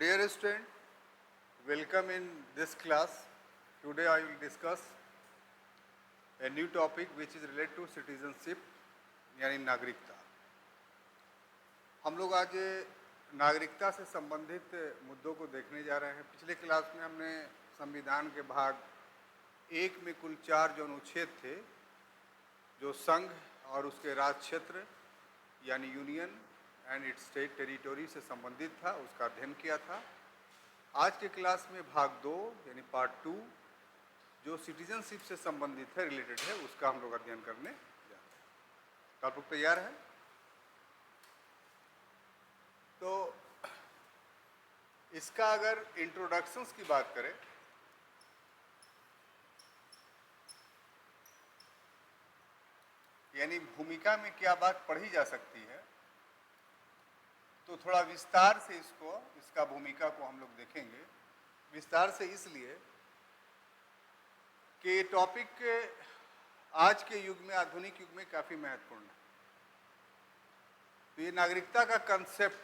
Dear student, welcome in this class. Today I will discuss a new topic which is related to citizenship यानी नागरिकता। हम लोग आज नागरिकता से संबंधित मुद्दों को देखने जा रहे हैं। पिछले क्लास में हमने संविधान के भाग 1 में कुल 4 जो अनुच्छेद थे जो संघ और उसके राज्य क्षेत्र यानी union and it's state territory से संबंधित था, उसका अध्ययन किया था। आज के क्लास में भाग 2 यानी पार्ट 2 जो सिटीजनशिप से संबंधित है, रिलेटेड है, उसका हम लोग अध्ययन करने जा रहे हैं। तो आप लोग तैयार हैं? तो इसका अगर इंट्रोडक्शंस की बात करें यानी भूमिका में क्या बात पढ़ी जा सकती है, तो थोड़ा विस्तार से इसका भूमिका को हम लोग देखेंगे। विस्तार से इसलिए कि ये टॉपिक आज के युग में, आधुनिक युग में काफ़ी महत्वपूर्ण है। तो ये नागरिकता का कंसेप्ट,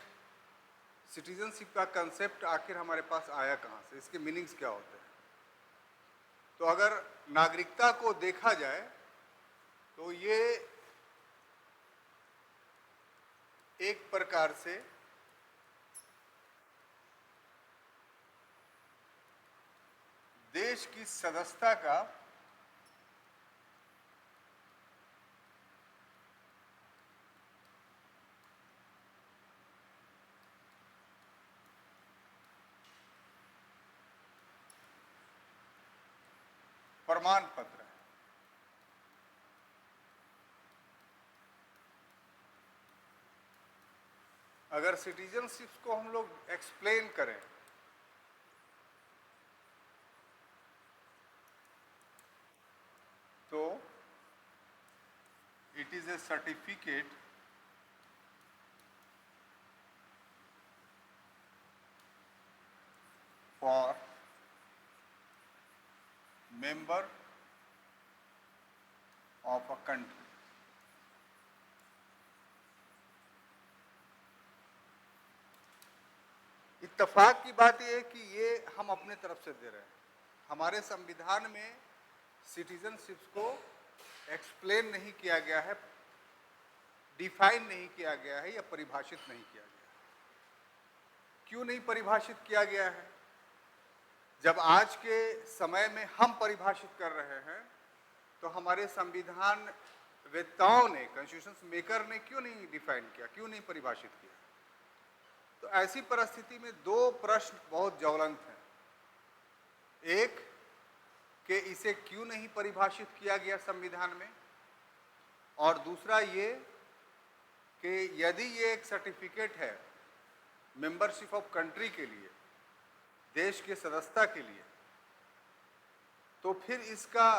सिटीजनशिप का कंसेप्ट आखिर हमारे पास आया कहाँ से, इसके मीनिंग्स क्या होते हैं। तो अगर नागरिकता को देखा जाए तो ये एक प्रकार से देश की सदस्यता का प्रमाण पत्र है। अगर सिटीजनशिप को हम लोग एक्सप्लेन करें तो it is A certificate for member of a country. इत्तेफाक की बात यह है कि ये हम अपने तरफ से दे रहे हैं। हमारे संविधान में सिटीजनशिप को एक्सप्लेन नहीं किया गया है, डिफाइन नहीं किया गया है या परिभाषित नहीं किया गया है। क्यों नहीं परिभाषित किया गया है? जब आज के समय में हम परिभाषित कर रहे हैं तो हमारे संविधान वेत्ताओं ने, कॉन्स्टिट्यूशन मेकर ने क्यों नहीं डिफाइन किया, क्यों नहीं परिभाषित किया? तो ऐसी परिस्थिति में दो प्रश्न बहुत ज्वलंत हैं। एक कि इसे क्यों नहीं परिभाषित किया गया संविधान में, और दूसरा ये कि यदि ये एक सर्टिफिकेट है मेंबरशिप ऑफ कंट्री के लिए, देश के सदस्यता के लिए, तो फिर इसका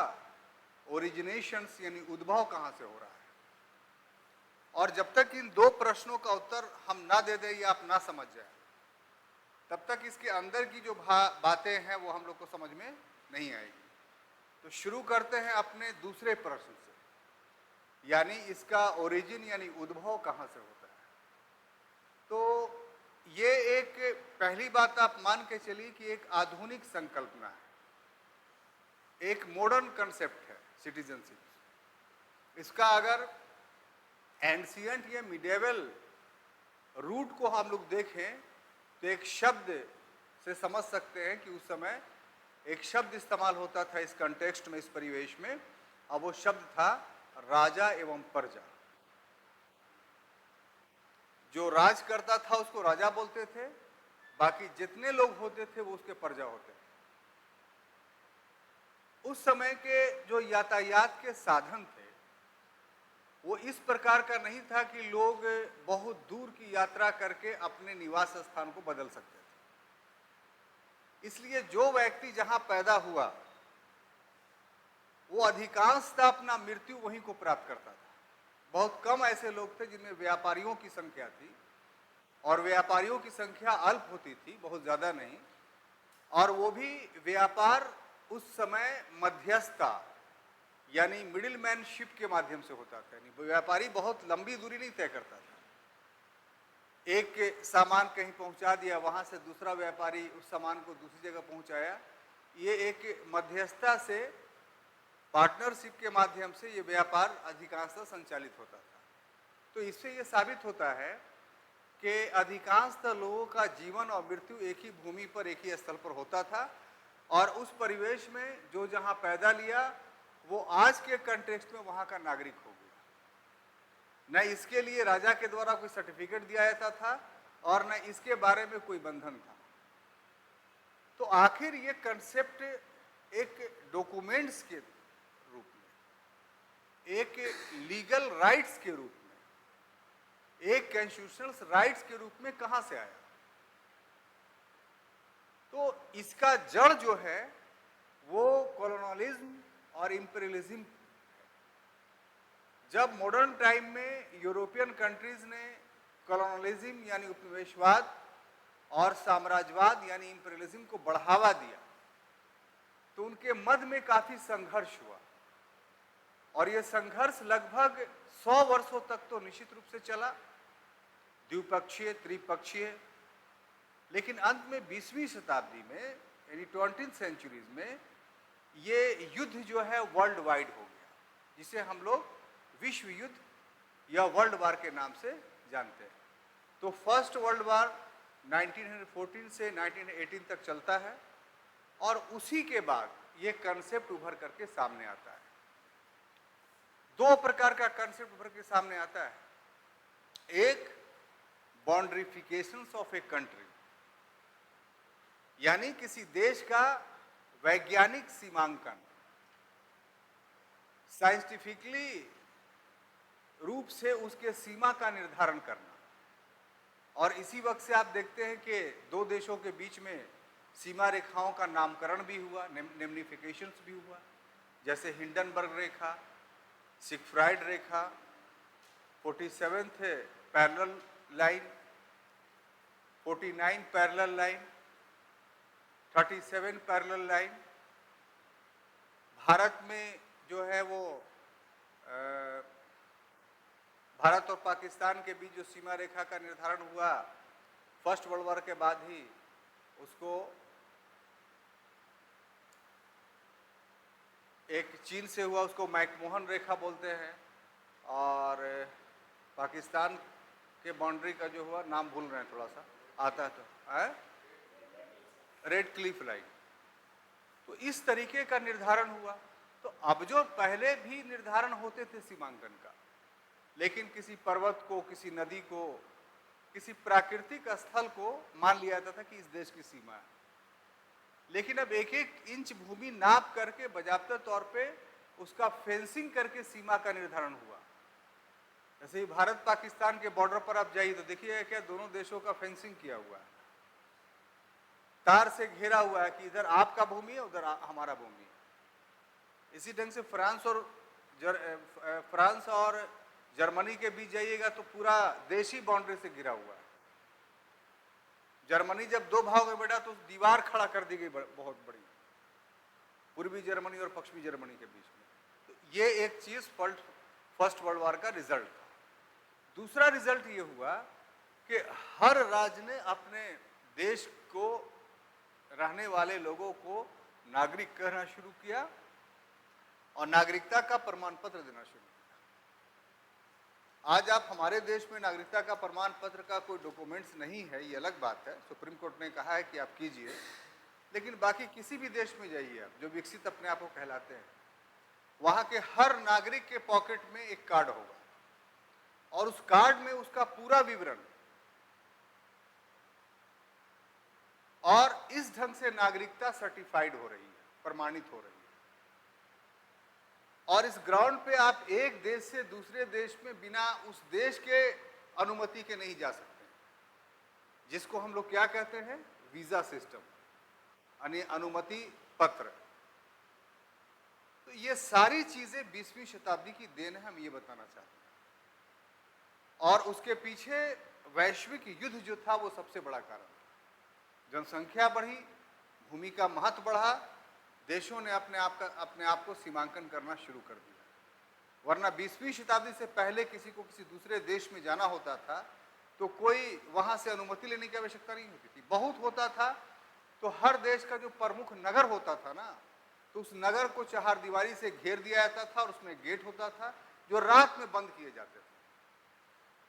ओरिजिनेशंस यानी उद्भव कहाँ से हो रहा है। और जब तक इन दो प्रश्नों का उत्तर हम ना दे दें या आप ना समझ जाए, तब तक इसके अंदर की जो बातें हैं वो हम लोग को समझ में नहीं आएगी। तो शुरू करते हैं अपने दूसरे प्रश्न से, यानी इसका ओरिजिन यानी उद्भव कहाँ से होता है। तो ये एक पहली बात आप मान के चलिए कि एक आधुनिक संकल्पना है, एक मॉडर्न कंसेप्ट है सिटीजनशिप। इसका अगर एंशियंट या मिडिएवल रूट को हम लोग देखें तो एक शब्द से समझ सकते हैं कि उस समय एक शब्द इस्तेमाल होता था इस कंटेक्स्ट में, इस परिवेश में, अब वो शब्द था राजा एवं प्रजा। जो राज करता था उसको राजा बोलते थे, बाकी जितने लोग होते थे वो उसके प्रजा होते थे। उस समय के जो यातायात के साधन थे वो इस प्रकार का नहीं था कि लोग बहुत दूर की यात्रा करके अपने निवास स्थान को बदल सकते थे। इसलिए जो व्यक्ति जहां पैदा हुआ वो अधिकांशतः अपना मृत्यु वहीं को प्राप्त करता था। बहुत कम ऐसे लोग थे जिनमें व्यापारियों की संख्या थी, और व्यापारियों की संख्या अल्प होती थी, बहुत ज़्यादा नहीं, और वो भी व्यापार उस समय मध्यस्थता यानी मिडिलमैनशिप के माध्यम से होता था। यानी व्यापारी बहुत लंबी दूरी नहीं तय करता था, एक सामान कहीं पहुंचा दिया, वहां से दूसरा व्यापारी उस सामान को दूसरी जगह पहुंचाया। ये एक मध्यस्थता से, पार्टनरशिप के माध्यम से ये व्यापार अधिकांशतः संचालित होता था। तो इससे ये साबित होता है कि अधिकांशतः लोगों का जीवन और मृत्यु एक ही भूमि पर, एक ही स्थल पर होता था, और उस परिवेश में जो जहां पैदा लिया वो आज के कंटेक्स्ट में वहां का नागरिक हो गया। न इसके लिए राजा के द्वारा कोई सर्टिफिकेट दिया जाता था और न इसके बारे में कोई बंधन था। तो आखिर ये कंसेप्ट एक डॉक्यूमेंट्स के रूप में, एक लीगल राइट्स के रूप में, एक कॉन्स्टिट्यूशनल राइट्स के रूप में कहां से आया? तो इसका जड़ जो है वो कॉलोनियलिज्म और इंपीरियलिज्म। जब मॉडर्न टाइम में यूरोपियन कंट्रीज ने कॉलोनियलिज्म यानी उपनिवेशवाद और साम्राज्यवाद यानी इंपीरियलिज्म को बढ़ावा दिया, तो उनके मध्य में काफी संघर्ष हुआ, और यह संघर्ष लगभग 100 वर्षों तक तो निश्चित रूप से चला, द्विपक्षीय, त्रिपक्षीय। लेकिन अंत में 20वीं शताब्दी में यानी 20th सेंचुरीज में ये युद्ध जो है वर्ल्ड वाइड हो गया, जिसे हम लोग विश्व युद्ध या वर्ल्ड वार के नाम से जानते हैं। तो फर्स्ट वर्ल्ड वार 1914 से 1918 तक चलता है, और उसी के बाद ये कंसेप्ट उभर करके सामने आता है। दो प्रकार का कंसेप्ट उभर के सामने आता है। एक, बाउंड्रीफिकेशंस ऑफ ए कंट्री, यानी किसी देश का वैज्ञानिक सीमांकन, साइंटिफिकली रूप से उसके सीमा का निर्धारण करना। और इसी वक्त से आप देखते हैं कि दो देशों के बीच में सीमा रेखाओं का नामकरण भी हुआ, नेमनिफिकेशंस भी हुआ, जैसे हिंडनबर्ग रेखा, सिगफ्राइड रेखा, 47th parallel line, 49 parallel line, 37 parallel line. Bharat में जो है वो भारत और पाकिस्तान के बीच जो सीमा रेखा का निर्धारण हुआ फर्स्ट वर्ल्ड वॉर के बाद ही, उसको एक चीन से हुआ, उसको मैकमोहन रेखा बोलते हैं, और पाकिस्तान के बाउंड्री का जो हुआ, नाम भूल रहे हैं, थोड़ा सा आता है तो रेड क्लिफ लाइन। तो इस तरीके का निर्धारण हुआ। तो अब जो पहले भी निर्धारण होते थे सीमांकन का, लेकिन किसी पर्वत को, किसी नदी को, किसी प्राकृतिक स्थल को मान लिया जाता था कि इस देश की सीमा है। लेकिन अब एक एक इंच भूमि नाप करके बाजाबता तौर पे उसका फेंसिंग करके सीमा का निर्धारण हुआ। जैसे ही भारत पाकिस्तान के बॉर्डर पर आप जाइए तो देखिए क्या दोनों देशों का फेंसिंग किया हुआ है, तार से घेरा हुआ है कि इधर आपका भूमि है, उधर हमारा भूमि है। इसी ढंग से फ्रांस और जर्मनी के बीच जाइएगा तो पूरा देश ही बाउंड्री से घिरा हुआ है। जर्मनी जब दो भाग में बैठा तो दीवार खड़ा कर दी गई बहुत बड़ी, पूर्वी जर्मनी और पश्चिमी जर्मनी के बीच में। तो ये एक चीज फर्स्ट वर्ल्ड वॉर का रिजल्ट था। दूसरा रिजल्ट ये हुआ कि हर राज्य ने अपने देश को रहने वाले लोगों को नागरिक कहना शुरू किया और नागरिकता का प्रमाण पत्र देना शुरू किया। आज आप हमारे देश में नागरिकता का प्रमाण पत्र का कोई डॉक्यूमेंट्स नहीं है, ये अलग बात है, सुप्रीम कोर्ट ने कहा है कि आप कीजिए, लेकिन बाकी किसी भी देश में जाइए आप जो विकसित अपने आप को कहलाते हैं, वहां के हर नागरिक के पॉकेट में एक कार्ड होगा और उस कार्ड में उसका पूरा विवरण, और इस ढंग से नागरिकता सर्टिफाइड हो रही है, प्रमाणित हो रही है। और इस ग्राउंड पे आप एक देश से दूसरे देश में बिना उस देश के अनुमति के नहीं जा सकते, जिसको हम लोग क्या कहते हैं, वीजा सिस्टम, यानी अनुमति पत्र। तो ये सारी चीजें 20वीं शताब्दी की देन है, हम ये बताना चाहते हैं। और उसके पीछे वैश्विक युद्ध जो था वो सबसे बड़ा कारण था। जनसंख्या बढ़ी, भूमि का महत्व बढ़ा, देशों ने अपने आप को सीमांकन करना शुरू कर दिया। वरना 20वीं शताब्दी से पहले किसी को किसी दूसरे देश में जाना होता था तो कोई वहां से अनुमति लेने की आवश्यकता नहीं होती थी। बहुत होता था तो हर देश का जो प्रमुख नगर होता था ना, तो उस नगर को चहारदीवारी से घेर दिया जाता था और उसमें गेट होता था जो रात में बंद किए जाते थे।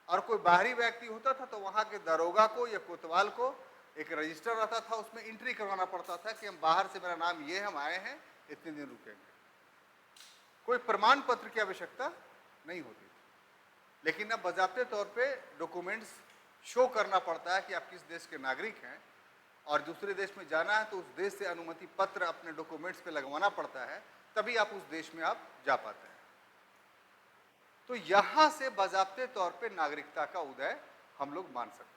और कोई बाहरी व्यक्ति होता था तो वहां के दरोगा को या कोतवाल को एक रजिस्टर रहता था, उसमें एंट्री करवाना पड़ता था कि हम बाहर से, मेरा नाम ये, हम आए हैं, इतने दिन रुकेंगे। कोई प्रमाण पत्र की आवश्यकता नहीं होती थी। लेकिन अब बाज़ाब्ते तौर पे डॉक्यूमेंट्स शो करना पड़ता है कि आप किस देश के नागरिक हैं, और दूसरे देश में जाना है तो उस देश से अनुमति पत्र अपने डॉक्यूमेंट्स पे लगवाना पड़ता है, तभी आप उस देश में आप जा पाते हैं। तो यहां से बाज़ाब्ते तौर पे नागरिकता का उदय हम लोग मान सकते हैं।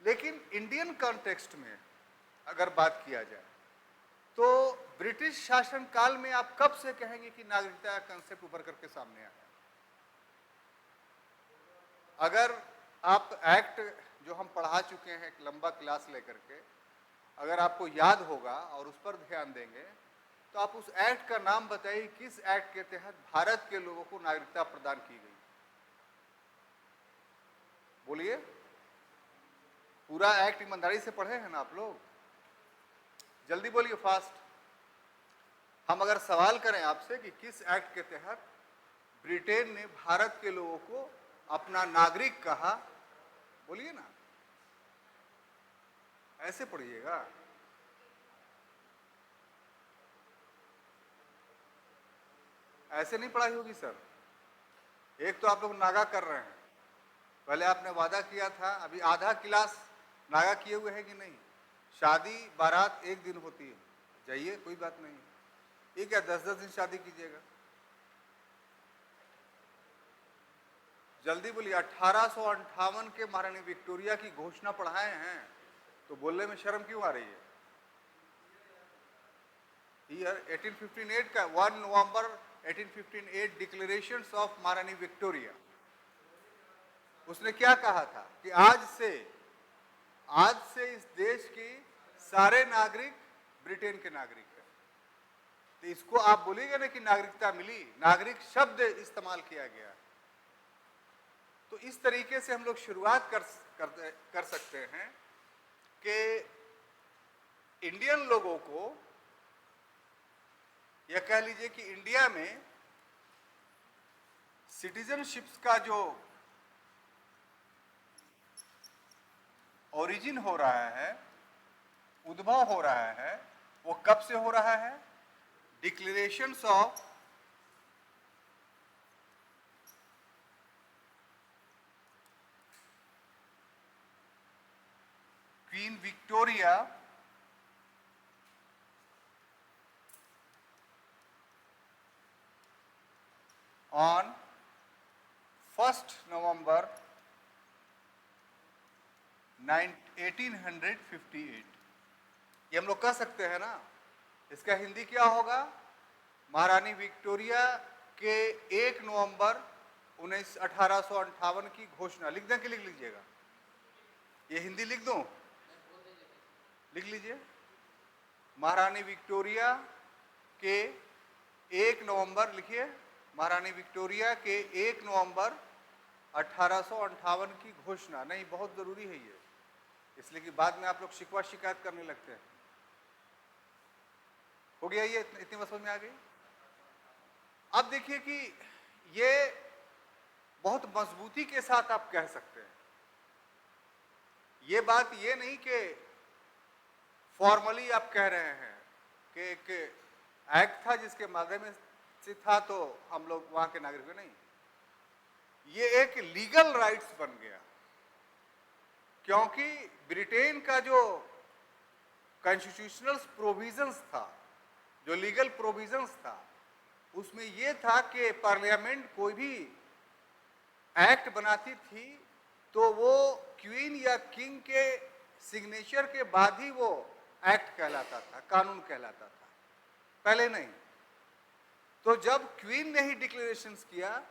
लेकिन इंडियन कॉन्टेक्स्ट में अगर बात किया जाए तो ब्रिटिश शासन काल में आप कब से कहेंगे कि नागरिकता का कंसेप्ट उभर करके सामने आया? अगर आप एक्ट जो हम पढ़ा चुके हैं एक लंबा क्लास लेकर के, अगर आपको याद होगा और उस पर ध्यान देंगे तो आप उस एक्ट का नाम बताइए, किस एक्ट के तहत भारत के लोगों को नागरिकता प्रदान की गई? बोलिए। पूरा एक्ट ईमानदारी से पढ़े हैं ना आप लोग? जल्दी बोलिए, फास्ट। हम अगर सवाल करें आपसे कि किस एक्ट के तहत ब्रिटेन ने भारत के लोगों को अपना नागरिक कहा, बोलिए ना, ऐसे पढ़िएगा। ऐसे नहीं पढ़ाई होगी सर। एक तो आप लोग नागा कर रहे हैं, पहले आपने वादा किया था, अभी आधा क्लास नागा किए हुए हैं कि नहीं? शादी बारात एक दिन होती है, जाइए, कोई बात नहीं, ये क्या 10-10 दिन शादी कीजिएगा? जल्दी बोलिए। 1858 के महारानी विक्टोरिया की घोषणा पढ़ाए हैं तो बोलने में शर्म क्यों आ रही है? ईयर 1858 का 1 नवंबर 1858 डिक्लेरेशन ऑफ महारानी विक्टोरिया। उसने क्या कहा था कि आज से इस देश के सारे नागरिक ब्रिटेन के नागरिक हैं। तो इसको आप बोलिएगा ना कि नागरिकता मिली, नागरिक शब्द इस्तेमाल किया गया। तो इस तरीके से हम लोग शुरुआत कर सकते हैं कि इंडियन लोगों को, या कह लीजिए कि इंडिया में सिटीजनशिप्स का जो ओरिजिन हो रहा है, उद्भव हो रहा है, वो कब से हो रहा है? Declarations of queen Victoria on 1st November 1858। ये हम लोग कह सकते हैं ना। इसका हिंदी क्या होगा? महारानी विक्टोरिया के 1 नवंबर 1858 की घोषणा। लिख दें कि लिख लीजिएगा? ये हिंदी लिख दूं? लिख लीजिए। महारानी विक्टोरिया के 1 नवंबर, लिखिए, महारानी विक्टोरिया के 1 नवंबर 1858 की घोषणा। नहीं, बहुत जरूरी है ये, इसलिए कि बाद में आप लोग शिकवा शिकायत करने लगते हैं। हो गया ये? इतनी समझ में आ गई? अब देखिए कि ये बहुत मजबूती के साथ आप कह सकते हैं। ये बात ये नहीं कि फॉर्मली आप कह रहे हैं कि एक एक्ट था जिसके माध्यम से था तो हम लोग वहां के नागरिक, नहीं, ये एक लीगल राइट्स बन गया। क्योंकि ब्रिटेन का जो कॉन्स्टिट्यूशनल प्रोविजंस था, जो लीगल प्रोविजंस था, उसमें यह था कि पार्लियामेंट कोई भी एक्ट बनाती थी तो वो क्वीन या किंग के सिग्नेचर के बाद ही वो एक्ट कहलाता था, कानून कहलाता था, पहले नहीं। तो जब क्वीन ने ही डिक्लेरेशंस किया,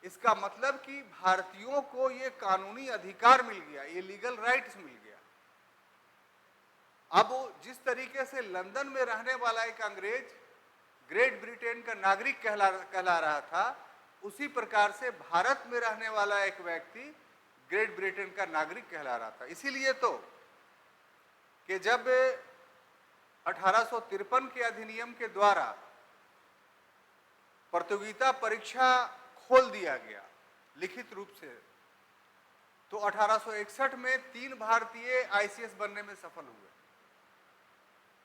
इसका मतलब कि भारतीयों को ये कानूनी अधिकार मिल गया, ये लीगल राइट्स मिल गया। अब जिस तरीके से लंदन में रहने वाला एक अंग्रेज ग्रेट ब्रिटेन का नागरिक कहला रहा था, उसी प्रकार से भारत में रहने वाला एक व्यक्ति ग्रेट ब्रिटेन का नागरिक कहला रहा था। इसीलिए तो कि जब 1853 के अधिनियम के द्वारा प्रतियोगिता परीक्षा खोल दिया गया लिखित रूप से, तो 1861 में 3 भारतीय आईसीएस बनने में सफल हुए।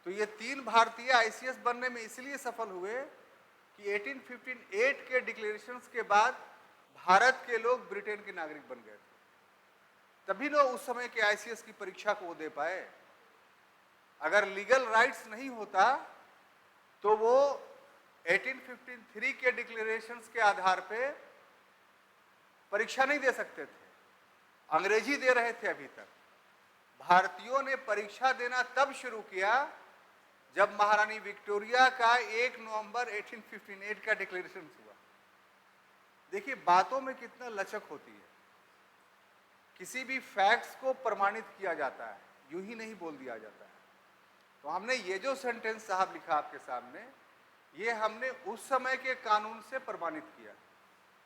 तो ये 3 भारतीय आईसीएस बनने में इसलिए सफल हुए कि 1858 के डिक्लेरेशंस के बाद भारत के लोग ब्रिटेन के नागरिक बन गए थे, तभी ना उस समय के आईसीएस की परीक्षा को दे पाए। अगर लीगल राइट्स नहीं होता तो वो 1853 के डिक्लेरेशंस के आधार पे परीक्षा नहीं दे सकते थे। अंग्रेजी दे रहे थे अभी तक। भारतीयों ने परीक्षा देना तब शुरू किया जब महारानी विक्टोरिया का 1 नवंबर 1858 का डिक्लेरेशन हुआ। देखिए बातों में कितना लचक होती है। किसी भी फैक्ट्स को प्रमाणित किया जाता है, यूं ही नहीं बोल दिया जाता है। तो हमने ये जो सेंटेंस साहब लिखा आपके सामने, ये हमने उस समय के कानून से प्रमाणित किया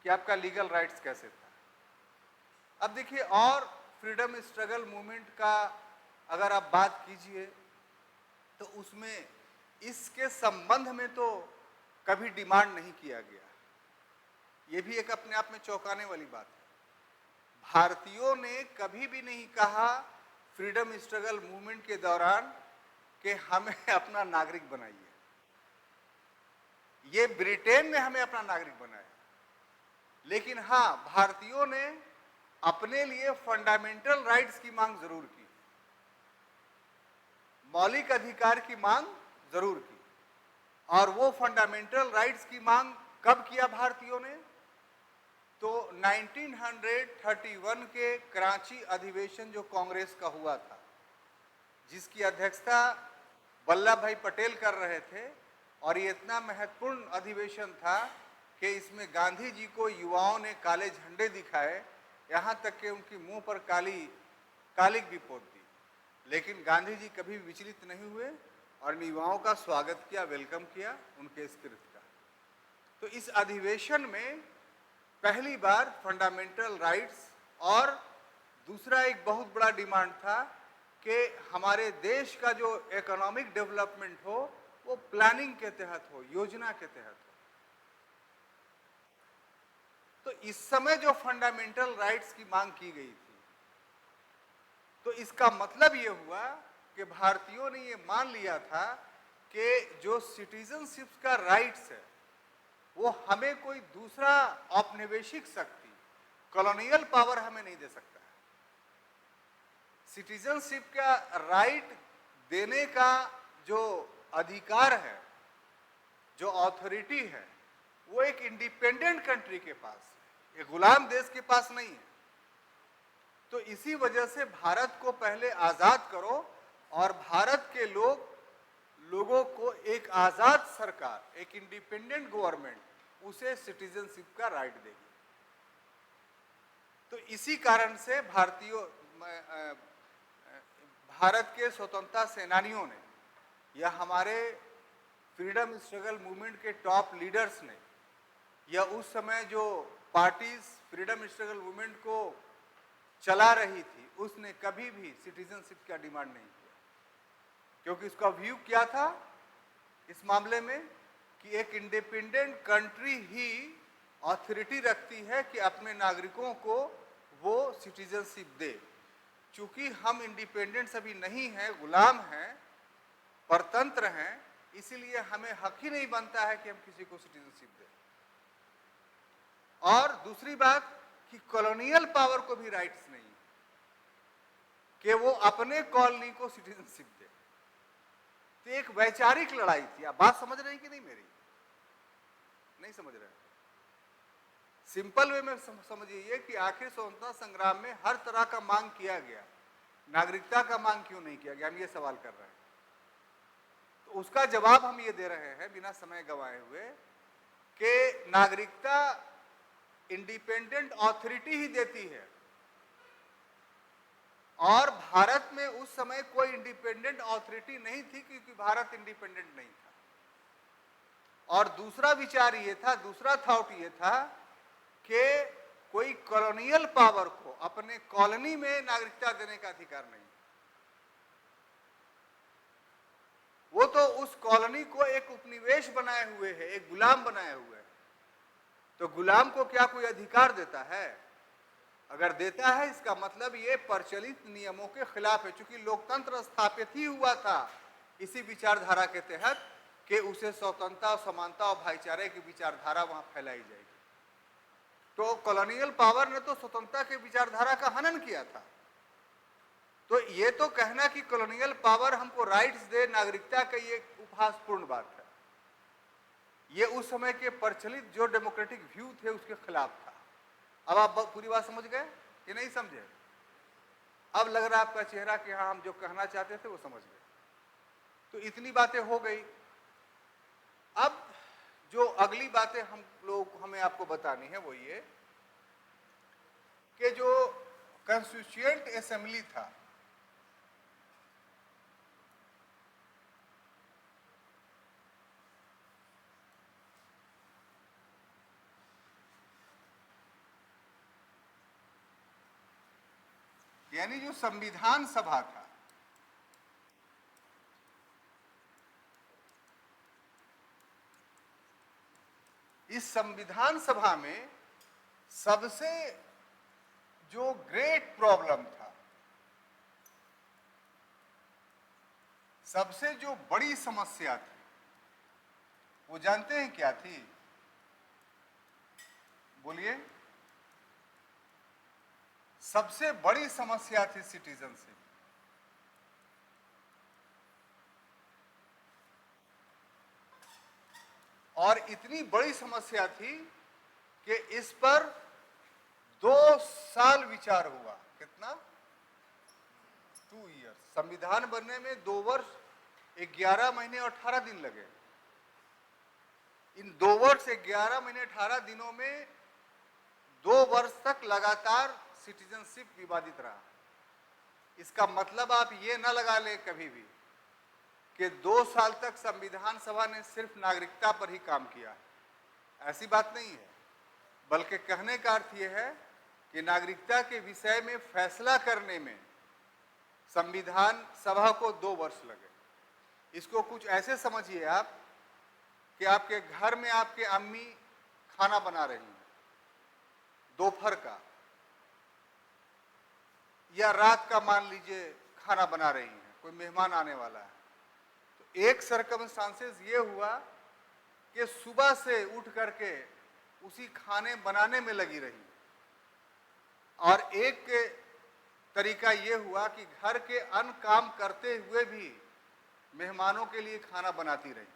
कि आपका लीगल राइट्स कैसे था। अब देखिए, और फ्रीडम स्ट्रगल मूवमेंट का अगर आप बात कीजिए तो उसमें इसके संबंध में तो कभी डिमांड नहीं किया गया। ये भी एक अपने आप में चौंकाने वाली बात है। भारतीयों ने कभी भी नहीं कहा फ्रीडम स्ट्रगल मूवमेंट के दौरान कि हमें अपना नागरिक बनाइए। ये ब्रिटेन ने हमें अपना नागरिक बनाया, लेकिन हाँ, भारतीयों ने अपने लिए फंडामेंटल राइट्स की मांग जरूर की, मौलिक अधिकार की मांग जरूर की। और वो फंडामेंटल राइट्स की मांग कब किया भारतीयों ने? तो 1931 के कराची अधिवेशन जो कांग्रेस का हुआ था, जिसकी अध्यक्षता वल्लभ भाई पटेल कर रहे थे, और ये इतना महत्वपूर्ण अधिवेशन था कि इसमें गांधी जी को युवाओं ने काले झंडे दिखाए, यहाँ तक कि उनकी मुंह पर कालिक भी पोत दी। लेकिन गांधी जी कभी विचलित नहीं हुए और युवाओं का स्वागत किया, वेलकम किया उनके स्पिरिट का। तो इस अधिवेशन में पहली बार फंडामेंटल राइट्स और दूसरा एक बहुत बड़ा डिमांड था कि हमारे देश का जो इकोनॉमिक डेवलपमेंट हो वो प्लानिंग के तहत हो, योजना के तहत हो। तो इस समय जो फंडामेंटल राइट्स की मांग की गई थी, तो इसका मतलब ये हुआ कि भारतीयों ने ये मान लिया था कि जो सिटीजनशिप का राइट्स है वो हमें कोई दूसरा औपनिवेशिक शक्ति, कॉलोनियल पावर हमें नहीं दे सकता है। सिटीजनशिप का राइट देने का जो अधिकार है, जो अथॉरिटी है, वो एक इंडिपेंडेंट कंट्री के पास है, एक गुलाम देश के पास नहीं है। तो इसी वजह से भारत को पहले आजाद करो और भारत के लोगों को एक आजाद सरकार, एक इंडिपेंडेंट गवर्नमेंट उसे सिटीजनशिप का राइट देगी। तो इसी कारण से भारत के स्वतंत्रता सेनानियों ने या हमारे फ्रीडम स्ट्रगल मूवमेंट के टॉप लीडर्स ने या उस समय जो पार्टीज फ्रीडम स्ट्रगल मूवमेंट को चला रही थी, उसने कभी भी सिटीजनशिप का डिमांड नहीं किया, क्योंकि उसका व्यू क्या था इस मामले में कि एक इंडिपेंडेंट कंट्री ही अथॉरिटी रखती है कि अपने नागरिकों को वो सिटीजनशिप दे। चूंकि हम इंडिपेंडेंट अभी नहीं हैं, गुलाम हैं, परतंत्र हैं, इसीलिए हमें हक ही नहीं बनता है कि हम किसी को सिटीजनशिप दें। और दूसरी बात कि कॉलोनियल पावर को भी राइट्स नहीं कि वो अपने कॉलोनी को सिटीजनशिप दे। तो एक वैचारिक लड़ाई थी। आप बात समझ रहे हैं कि नहीं मेरी? नहीं समझ रहे? सिंपल वे में समझिए कि आखिर स्वतंत्रता संग्राम में हर तरह का मांग किया गया, नागरिकता का मांग क्यों नहीं किया गया? हम ये सवाल कर रहे हैं। तो उसका जवाब हम ये दे रहे हैं बिना समय गंवाए हुए कि नागरिकता इंडिपेंडेंट अथॉरिटी ही देती है, और भारत में उस समय कोई इंडिपेंडेंट अथॉरिटी नहीं थी क्योंकि भारत इंडिपेंडेंट नहीं था। और दूसरा विचार ये था, दूसरा थॉट ये था कि कोई कॉलोनियल पावर को अपने कॉलोनी में नागरिकता देने का अधिकार नहीं। वो तो उस कॉलोनी को एक उपनिवेश बनाए हुए है, एक गुलाम बनाए हुए है। तो गुलाम को क्या कोई अधिकार देता है? अगर देता है, इसका मतलब ये प्रचलित नियमों के खिलाफ है। चूंकि लोकतंत्र स्थापित ही हुआ था इसी विचारधारा के तहत कि उसे स्वतंत्रता, समानता और भाईचारे की विचारधारा वहां फैलाई जाएगी। तो कॉलोनियल पावर ने तो स्वतंत्रता की विचारधारा का हनन किया था। तो ये तो कहना कि कॉलोनियल पावर हमको राइट्स दे, नागरिकता का ये उपहासपूर्ण बात है। ये उस समय के प्रचलित जो डेमोक्रेटिक व्यू थे उसके खिलाफ था। अब आप पूरी बात समझ गए कि नहीं समझे? अब लग रहा है आपका चेहरा कि हाँ, हम जो कहना चाहते थे वो समझ गए। तो इतनी बातें हो गई। अब जो अगली बातें हमें आपको बतानी है वो ये कि जो कॉन्स्टिट्यूएंट असेंबली था, यानी जो संविधान सभा था, इस संविधान सभा में सबसे जो ग्रेट प्रॉब्लम था, सबसे जो बड़ी समस्या थी, वो जानते हैं क्या थी? बोलिए। सबसे बड़ी समस्या थी सिटीजनशिप। और इतनी बड़ी समस्या थी कि इस पर 2 साल विचार हुआ। कितना? 2 ईयर्स। संविधान बनने में 2 वर्ष 11 महीने और 18 दिन लगे। इन 2 वर्ष 11 महीने 18 दिनों में 2 वर्ष तक लगातार सिटीजनशिप विवादित रहा। इसका मतलब आप ये ना लगा लें कभी भी कि 2 साल तक संविधान सभा ने सिर्फ नागरिकता पर ही काम किया। ऐसी बात नहीं है, बल्कि कहने का अर्थ यह है कि नागरिकता के विषय में फैसला करने में संविधान सभा को 2 वर्ष लगे। इसको कुछ ऐसे समझिए आप कि आपके घर में आपके अम्मी खाना बना रही हैं दोपहर का, या रात का मान लीजिए खाना बना रही हैं, कोई मेहमान आने वाला है। तो एक सर्कमस्टांसेस ये हुआ कि सुबह से उठ करके उसी खाने बनाने में लगी रही, और एक तरीका ये हुआ कि घर के अन्य काम करते हुए भी मेहमानों के लिए खाना बनाती रही।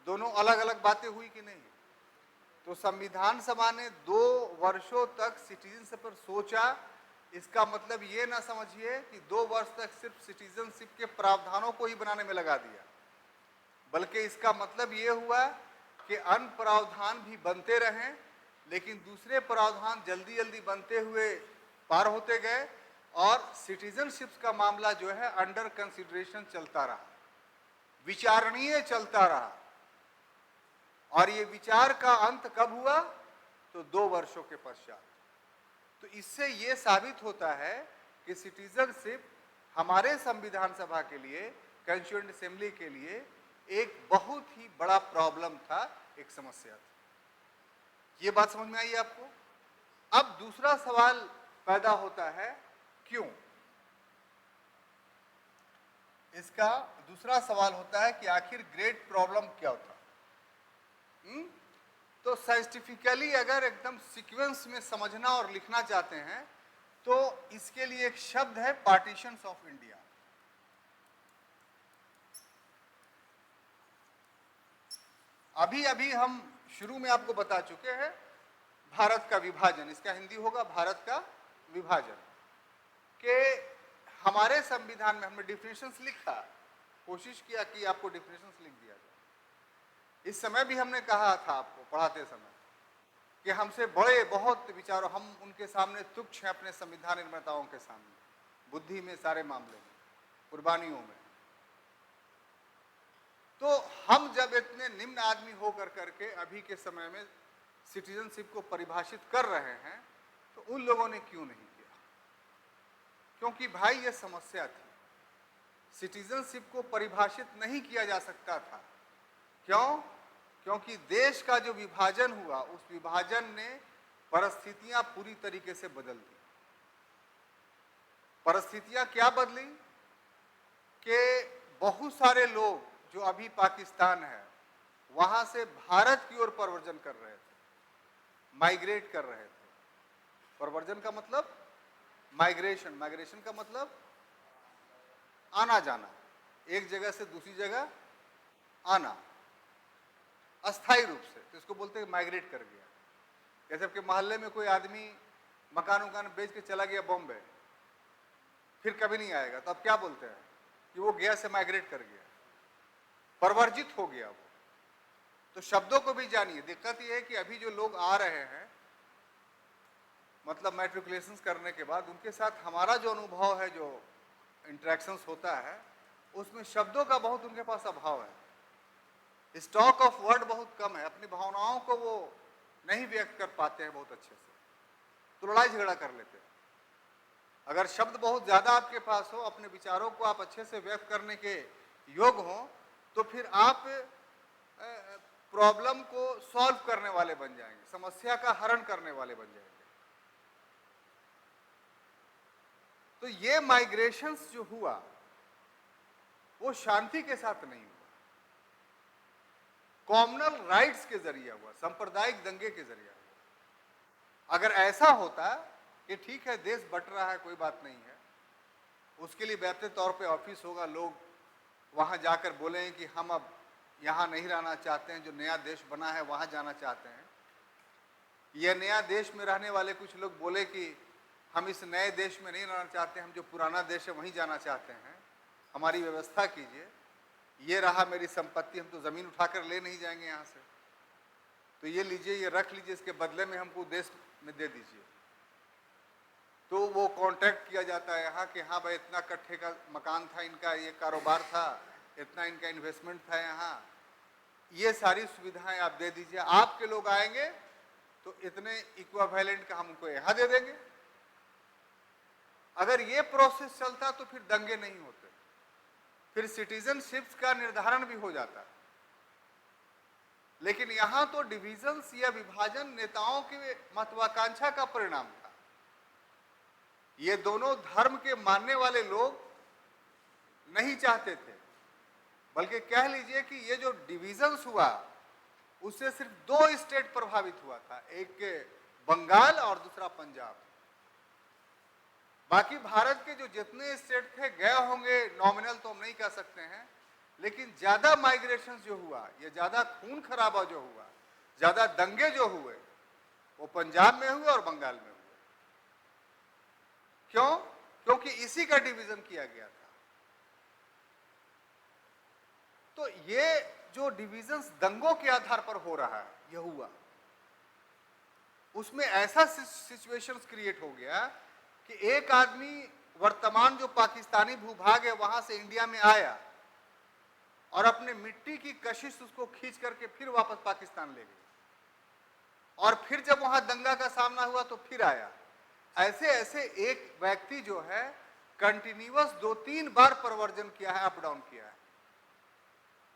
दोनों अलग अलग बातें हुई कि नहीं? तो संविधान सभा ने 2 वर्षों तक सिटीजनशिप पर सोचा। इसका मतलब ये ना समझिए कि 2 वर्ष तक सिर्फ सिटीजनशिप के प्रावधानों को ही बनाने में लगा दिया, बल्कि इसका मतलब ये हुआ कि अन्य प्रावधान भी बनते रहें, लेकिन दूसरे प्रावधान जल्दी जल्दी बनते हुए पार होते गए, और सिटीजनशिप का मामला जो है अंडर कंसिडरेशन चलता रहा, विचारणीय चलता रहा। और ये विचार का अंत कब हुआ? तो 2 वर्षों के पश्चात। तो इससे ये साबित होता है कि सिटीजनशिप हमारे संविधान सभा के लिए, कॉन्स्टिट्यूएंट असेंबली के लिए एक बहुत ही बड़ा प्रॉब्लम था, एक समस्या थी। ये बात समझ में आई आपको? अब दूसरा सवाल पैदा होता है, क्यों? इसका दूसरा सवाल होता है कि आखिर ग्रेट प्रॉब्लम क्या होता? तो साइंटिफिकली अगर एकदम सीक्वेंस में समझना और लिखना चाहते हैं तो इसके लिए एक शब्द है, पार्टीशंस ऑफ इंडिया। अभी अभी हम शुरू में आपको बता चुके हैं भारत का विभाजन, इसका हिंदी होगा भारत का विभाजन, के हमारे संविधान में हमने डिफिनेशंस लिखा, कोशिश किया कि आपको डिफिनेशंस लिख दिया जाए। इस समय भी हमने कहा था आपको पढ़ाते समय कि हमसे बड़े बहुत विचारों, हम उनके सामने तुच्छ हैं, अपने संविधान निर्माताओं के सामने, बुद्धि में, सारे मामले में, कुर्बानियों में। तो हम जब इतने निम्न आदमी होकर करके अभी के समय में सिटीजनशिप को परिभाषित कर रहे हैं, तो उन लोगों ने क्यों नहीं किया? क्योंकि भाई ये समस्या थी, सिटीजनशिप को परिभाषित नहीं किया जा सकता था। क्यों? क्योंकि देश का जो विभाजन हुआ, उस विभाजन ने परिस्थितियां पूरी तरीके से बदल दी। परिस्थितियां क्या बदली कि बहुत सारे लोग जो अभी पाकिस्तान है वहां से भारत की ओर प्रव्रजन कर रहे थे, माइग्रेट कर रहे थे। प्रव्रजन का मतलब माइग्रेशन, माइग्रेशन का मतलब आना जाना, एक जगह से दूसरी जगह आना अस्थायी रूप से, तो इसको बोलते हैं माइग्रेट कर गया। जैसे कि मोहल्ले में कोई आदमी मकान उकान बेच के चला गया बॉम्बे, फिर कभी नहीं आएगा, तो अब क्या बोलते हैं कि वो गया से माइग्रेट कर गया, परवर्जित हो गया वो। तो शब्दों को भी जानिए। दिक्कत ये है कि अभी जो लोग आ रहे हैं, मतलब मैट्रिकुलेशन करने के बाद, उनके साथ हमारा जो अनुभव है, जो इंटरेक्शंस होता है, उसमें शब्दों का बहुत उनके पास अभाव है, स्टॉक ऑफ वर्ड बहुत कम है, अपनी भावनाओं को वो नहीं व्यक्त कर पाते हैं बहुत अच्छे से, तो लड़ाई झगड़ा कर लेते हैं। अगर शब्द बहुत ज्यादा आपके पास हो, अपने विचारों को आप अच्छे से व्यक्त करने के योग हो, तो फिर आप प्रॉब्लम को सॉल्व करने वाले बन जाएंगे, समस्या का हरण करने वाले बन जाएंगे। तो ये माइग्रेशंस जो हुआ वो शांति के साथ नहीं हुआ, कॉमनल राइट्स के जरिए हुआ, सांप्रदायिक दंगे के जरिए हुआ। अगर ऐसा होता कि ठीक है देश बट रहा है, कोई बात नहीं है, उसके लिए व्यापक तौर पे ऑफिस होगा, लोग वहां जाकर बोलें कि हम अब यहाँ नहीं रहना चाहते हैं, जो नया देश बना है वहां जाना चाहते हैं। यह नया देश में रहने वाले कुछ लोग बोले कि हम इस नए देश में नहीं रहना चाहते, हम जो पुराना देश है वहीं जाना चाहते हैं, हमारी व्यवस्था कीजिए, ये रहा मेरी संपत्ति, हम तो जमीन उठाकर ले नहीं जाएंगे यहाँ से, तो ये लीजिए, ये रख लीजिए, इसके बदले में हमको देश में दे दीजिए। तो वो कॉन्ट्रैक्ट किया जाता है यहाँ कि हाँ भाई इतना कट्ठे का मकान था इनका, ये कारोबार था, इतना इनका इन्वेस्टमेंट था यहाँ, ये सारी सुविधाएं आप दे दीजिए, आपके लोग आएंगे तो इतने इक्विवेलेंट का हम उनको यहाँ दे देंगे। अगर ये प्रोसेस चलता तो फिर दंगे नहीं होते, फिर सिटीजनशिप्स का निर्धारण भी हो जाता। लेकिन यहां तो डिविजन्स या विभाजन नेताओं की महत्वाकांक्षा का परिणाम था। ये दोनों धर्म के मानने वाले लोग नहीं चाहते थे, बल्कि कह लीजिए कि ये जो डिविजन्स हुआ उससे सिर्फ दो स्टेट प्रभावित हुआ था, एक बंगाल और दूसरा पंजाब। बाकी भारत के जो जितने स्टेट थे गए होंगे, नॉमिनल तो हम नहीं कह सकते हैं, लेकिन ज्यादा माइग्रेशन जो हुआ, ये ज्यादा खून खराबा जो हुआ, ज्यादा दंगे जो हुए, वो पंजाब में हुए और बंगाल में हुए। क्यों? क्योंकि इसी का डिवीजन किया गया था। तो ये जो डिविजन्स दंगों के आधार पर हो रहा है, यह हुआ, उसमें ऐसा सिचुएशंस क्रिएट हो गया कि एक आदमी वर्तमान जो पाकिस्तानी भूभाग है वहां से इंडिया में आया और अपने मिट्टी की कशिश उसको खींच करके फिर वापस पाकिस्तान ले गया, और फिर जब वहां दंगा का सामना हुआ तो फिर आया। ऐसे ऐसे एक व्यक्ति जो है कंटिन्यूअस 2-3 बार प्रवर्जन किया है, अप डाउन किया है,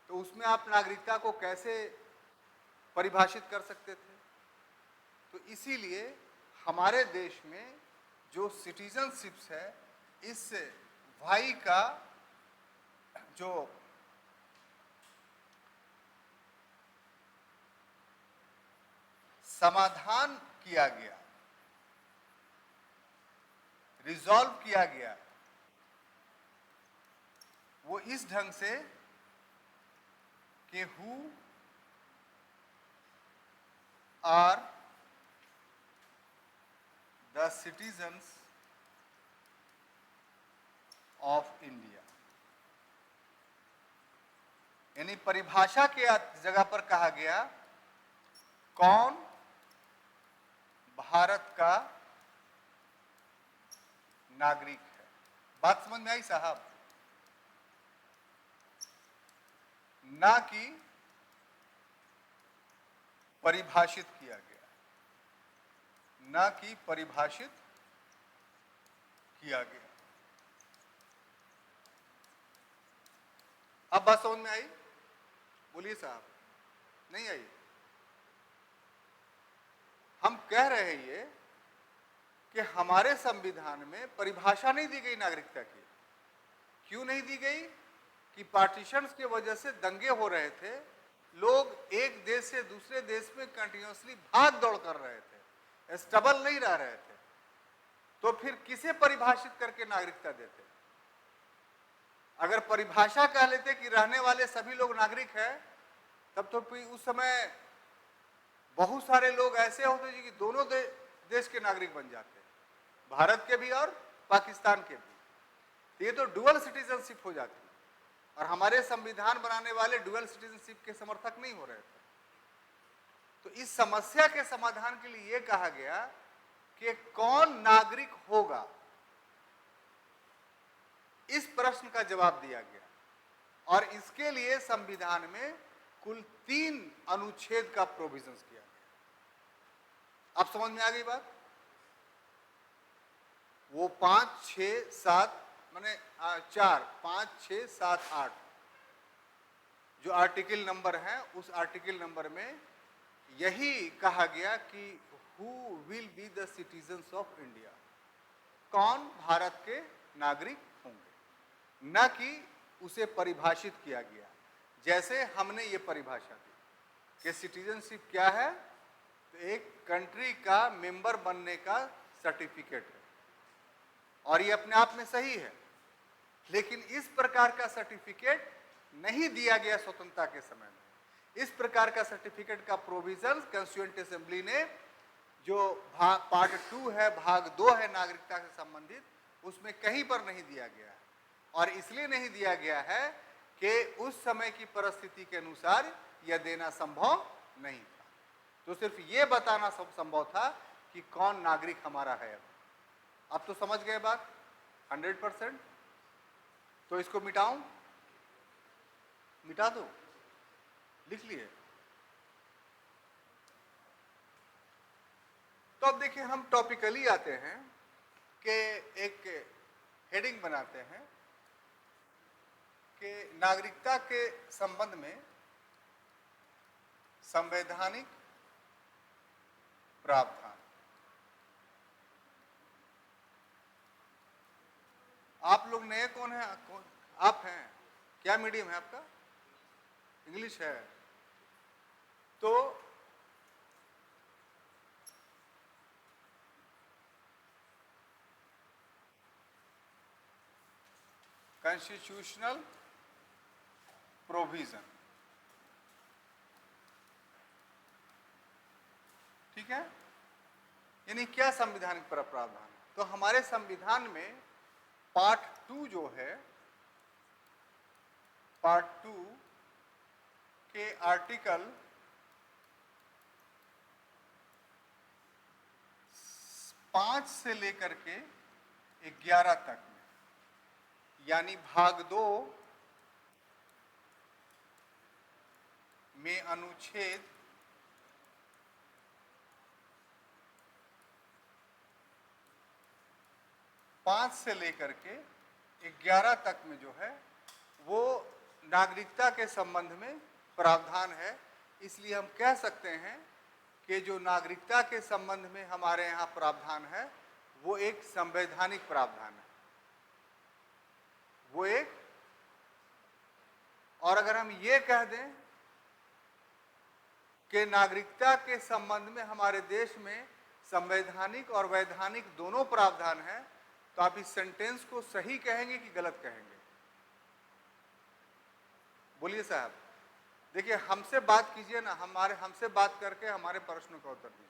तो उसमें आप नागरिकता को कैसे परिभाषित कर सकते थे? तो इसीलिए हमारे देश में जो सिटीजनशिप्स है, इस भाई का जो समाधान किया गया, रिजॉल्व किया गया, वो इस ढंग से कि who are the citizens of India। यानी परिभाषा के जगह पर कहा गया कौन भारत का नागरिक है। बात समझ में आई साहब? ना कि परिभाषित किया गया। न कि परिभाषित किया गया। अब बात समझ में आई? बोलिए साहब, नहीं आई? हम कह रहे हैं ये कि हमारे संविधान में परिभाषा नहीं दी गई नागरिकता की। क्यों नहीं दी गई? कि पार्टीशंस की वजह से दंगे हो रहे थे, लोग एक देश से दूसरे देश में कंटिन्यूसली भाग दौड़ कर रहे थे, स्टेबल नहीं रह रहे थे, तो फिर किसे परिभाषित करके नागरिकता देते? अगर परिभाषा कह लेते कि रहने वाले सभी लोग नागरिक हैं, तब तो उस समय बहुत सारे लोग ऐसे होते जो कि दोनों देश के नागरिक बन जाते, भारत के भी और पाकिस्तान के भी। तो ये तो डुअल सिटीजनशिप हो जाती, और हमारे संविधान बनाने वाले डुअल सिटीजनशिप के समर्थक नहीं हो रहे थे। तो इस समस्या के समाधान के लिए यह कहा गया कि कौन नागरिक होगा, इस प्रश्न का जवाब दिया गया, और इसके लिए संविधान में कुल 3 अनुच्छेद का प्रोविजन किया गया। अब समझ में आ गई बात? वो 5, 6, 7 माने 4, 5, 6, 7, 8 जो आर्टिकल नंबर है, उस आर्टिकल नंबर में यही कहा गया कि who will be the citizens of India, कौन भारत के नागरिक होंगे, न कि उसे परिभाषित किया गया जैसे हमने ये परिभाषा दी कि सिटीजनशिप क्या है, तो एक कंट्री का मेंबर बनने का सर्टिफिकेट है, और ये अपने आप में सही है। लेकिन इस प्रकार का सर्टिफिकेट नहीं दिया गया स्वतंत्रता के समय में। इस प्रकार का सर्टिफिकेट का प्रोविजन कॉन्स्टिट्यूएंट असेंबली ने, जो पार्ट 2 है, भाग 2 है नागरिकता से संबंधित, उसमें कहीं पर नहीं दिया गया है। और इसलिए नहीं दिया गया है कि उस समय की परिस्थिति के अनुसार यह देना संभव नहीं था। तो सिर्फ ये बताना संभव था कि कौन नागरिक हमारा है। अब तो समझ गए बात 100%? तो इसको मिटाऊं? मिटा दो, लिख लिए। तो अब देखिए, हम टॉपिकली आते हैं कि एक हेडिंग बनाते हैं कि नागरिकता के संबंध में संवैधानिक प्रावधान। आप लोग नए कौन है? आप हैं? क्या मीडियम है आपका? इंग्लिश है। तो कॉन्स्टिट्यूशनल प्रोविजन, ठीक है? यानी क्या संवैधानिक प्रावधान? तो हमारे संविधान में पार्ट 2 जो है, पार्ट 2 के आर्टिकल 5 से लेकर के 11 तक में, यानी भाग 2 में अनुच्छेद 5 से लेकर के 11 तक में जो है वो नागरिकता के संबंध में प्रावधान है। इसलिए हम कह सकते हैं कि जो नागरिकता के संबंध में हमारे यहाँ प्रावधान है वो एक संवैधानिक प्रावधान है, वो एक। और अगर हम ये कह दें कि नागरिकता के संबंध में हमारे देश में संवैधानिक और वैधानिक दोनों प्रावधान है, तो आप इस सेंटेंस को सही कहेंगे कि गलत कहेंगे? बोलिए साहब। देखिए, हमसे बात कीजिए ना, हमसे बात करके हमारे प्रश्नों का उत्तर दीजिए।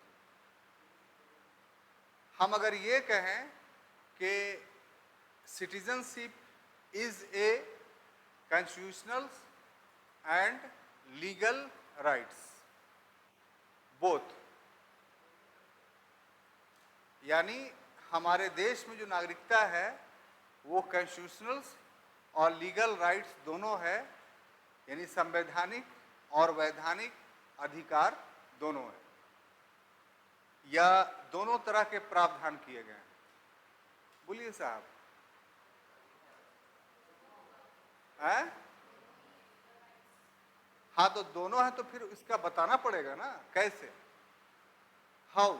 हम अगर ये कहें कि citizenship is a constitutional and legal rights both, यानी हमारे देश में जो नागरिकता है वो कॉन्स्टिट्यूशनल और लीगल राइट्स दोनों है, यानी संवैधानिक और वैधानिक अधिकार दोनों है। या दोनों तरह के प्रावधान किए गए हैं? बोलिए साहब। हैं? हाँ, तो दोनों है तो फिर इसका बताना पड़ेगा ना कैसे, हाउ।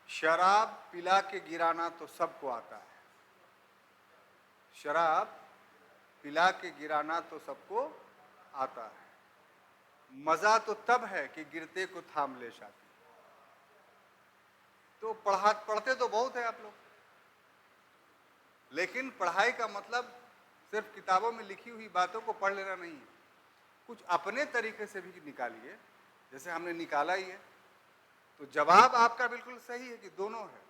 शराब पिला के गिराना तो सबको आता है, शराब पिला के गिराना तो सबको आता है। मजा तो तब है कि गिरते को थाम ले साथी। तो पढ़ते तो बहुत है आप लोग, लेकिन पढ़ाई का मतलब सिर्फ किताबों में लिखी हुई बातों को पढ़ लेना नहीं है, कुछ अपने तरीके से भी निकालिए, जैसे हमने निकाला ही है। तो जवाब आपका बिल्कुल सही है कि दोनों है,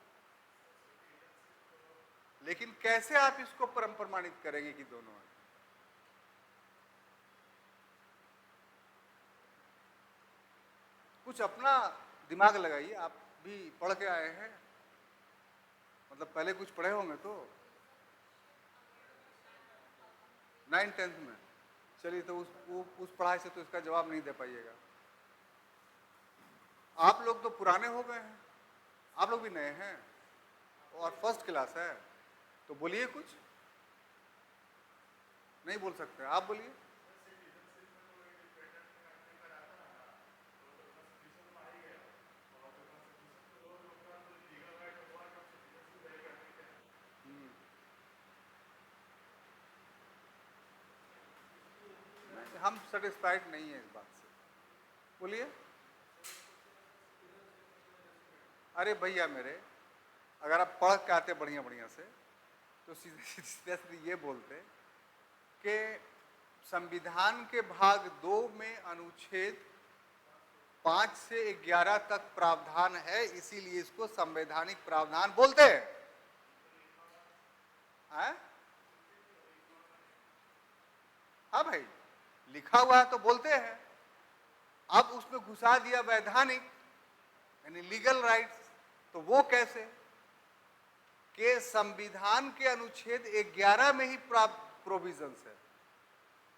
लेकिन कैसे आप इसको प्रमाणित करेंगे कि दोनों है? कुछ अपना दिमाग लगाइए, आप भी पढ़ के आए हैं, मतलब पहले कुछ पढ़े होंगे तो 9th-10th में। चलिए, तो उस पढ़ाई से तो इसका जवाब नहीं दे पाइएगा। आप लोग तो पुराने हो गए हैं, आप लोग भी नए हैं और फर्स्ट क्लास है, तो बोलिए कुछ। नहीं बोल सकते, आप बोलिए। हम सेटिस्फाइड नहीं है इस बात से, बोलिए। अरे भैया मेरे, अगर आप पढ़ के आते बढ़िया बढ़िया से तो सीधे सीधे ये बोलते कि संविधान के भाग 2 में अनुच्छेद 5 से 11 तक प्रावधान है, इसीलिए इसको संवैधानिक प्रावधान बोलते हैं। हाँ भाई, लिखा हुआ है तो बोलते हैं। अब उसमें घुसा दिया वैधानिक यानी लीगल राइट्स, तो वो कैसे कि संविधान के अनुच्छेद 11 में ही प्रोविजंस है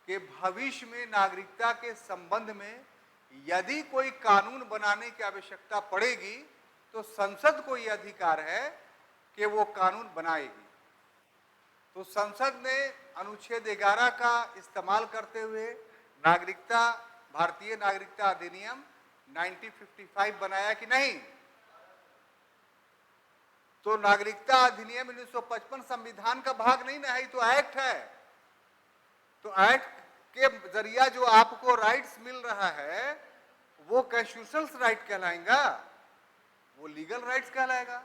कि भविष्य में नागरिकता के संबंध में यदि कोई कानून बनाने की आवश्यकता पड़ेगी तो संसद को यह अधिकार है कि वो कानून बनाएगी। तो संसद ने अनुच्छेद 11 का इस्तेमाल करते हुए भारतीय नागरिकता अधिनियम 1955 बनाया कि नहीं? तो नागरिकता अधिनियम 1955 संविधान का भाग नहीं ना है, तो एक्ट है। तो एक्ट के जरिया जो आपको राइट्स मिल रहा है वो कॉन्स्टिट्यूशनल राइट कहलाएगा, वो लीगल राइट्स कहलाएगा।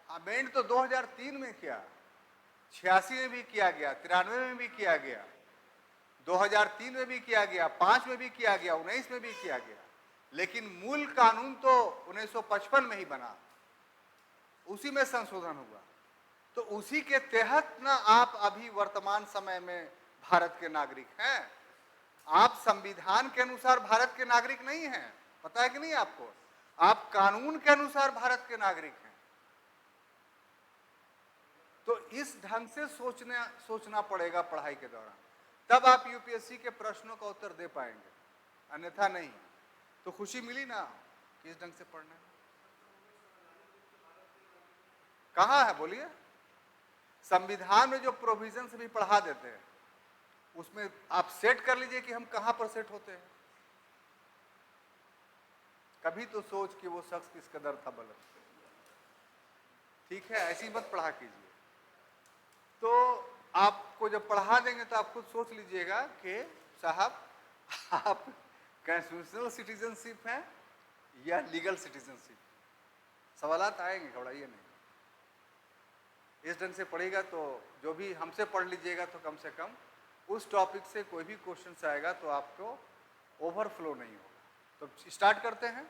अमेंड तो 2003 में किया, 86 में भी किया गया, 93 में भी किया गया, 2003 में भी किया गया, 5 में भी किया गया, 19 में भी किया गया, लेकिन मूल कानून तो 1955 में ही बना, उसी में संशोधन हुआ। तो उसी के तहत ना आप अभी वर्तमान समय में भारत के नागरिक हैं। आप संविधान के अनुसार भारत के नागरिक नहीं हैं, पता है कि नहीं आपको? आप कानून के अनुसार भारत के नागरिक हैं। तो इस ढंग से सोचना पड़ेगा पढ़ाई के दौरान, तब आप यूपीएससी के प्रश्नों का उत्तर दे पाएंगे, अन्यथा नहीं। तो खुशी मिली ना कि इस ढंग से पढ़ने में? कहाँ है बोलिए? संविधान में जो प्रोविजंस भी पढ़ा देते हैं उसमें आप सेट कर लीजिए कि हम कहां पर सेट होते हैं। कभी तो सोच कि वो शख्स किस कदर था बलद। ठीक है, ऐसी मत पढ़ा कीजिए। तो आपको जब पढ़ा देंगे तो आप खुद सोच लीजिएगा कि साहब आप कॉन्स्टिट्यूशनल सिटीजनशिप हैं या लीगल सिटीजनशिप। सवालात आएंगे, घबराइए नहीं। इस ढंग से पढ़ेगा तो जो भी हमसे पढ़ लीजिएगा तो कम से कम उस टॉपिक से कोई भी क्वेश्चन आएगा तो आपको ओवरफ्लो नहीं होगा। तो स्टार्ट करते हैं।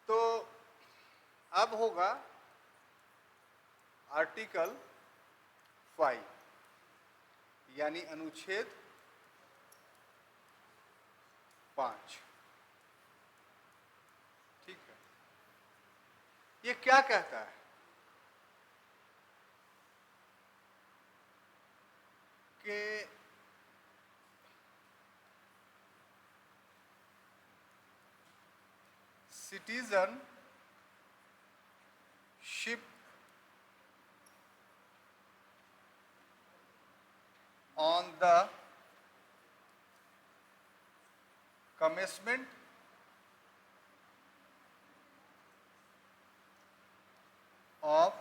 तो अब होगा आर्टिकल 5, यानी अनुच्छेद 5। ठीक है, ये क्या कहता है कि citizenship on the commencement of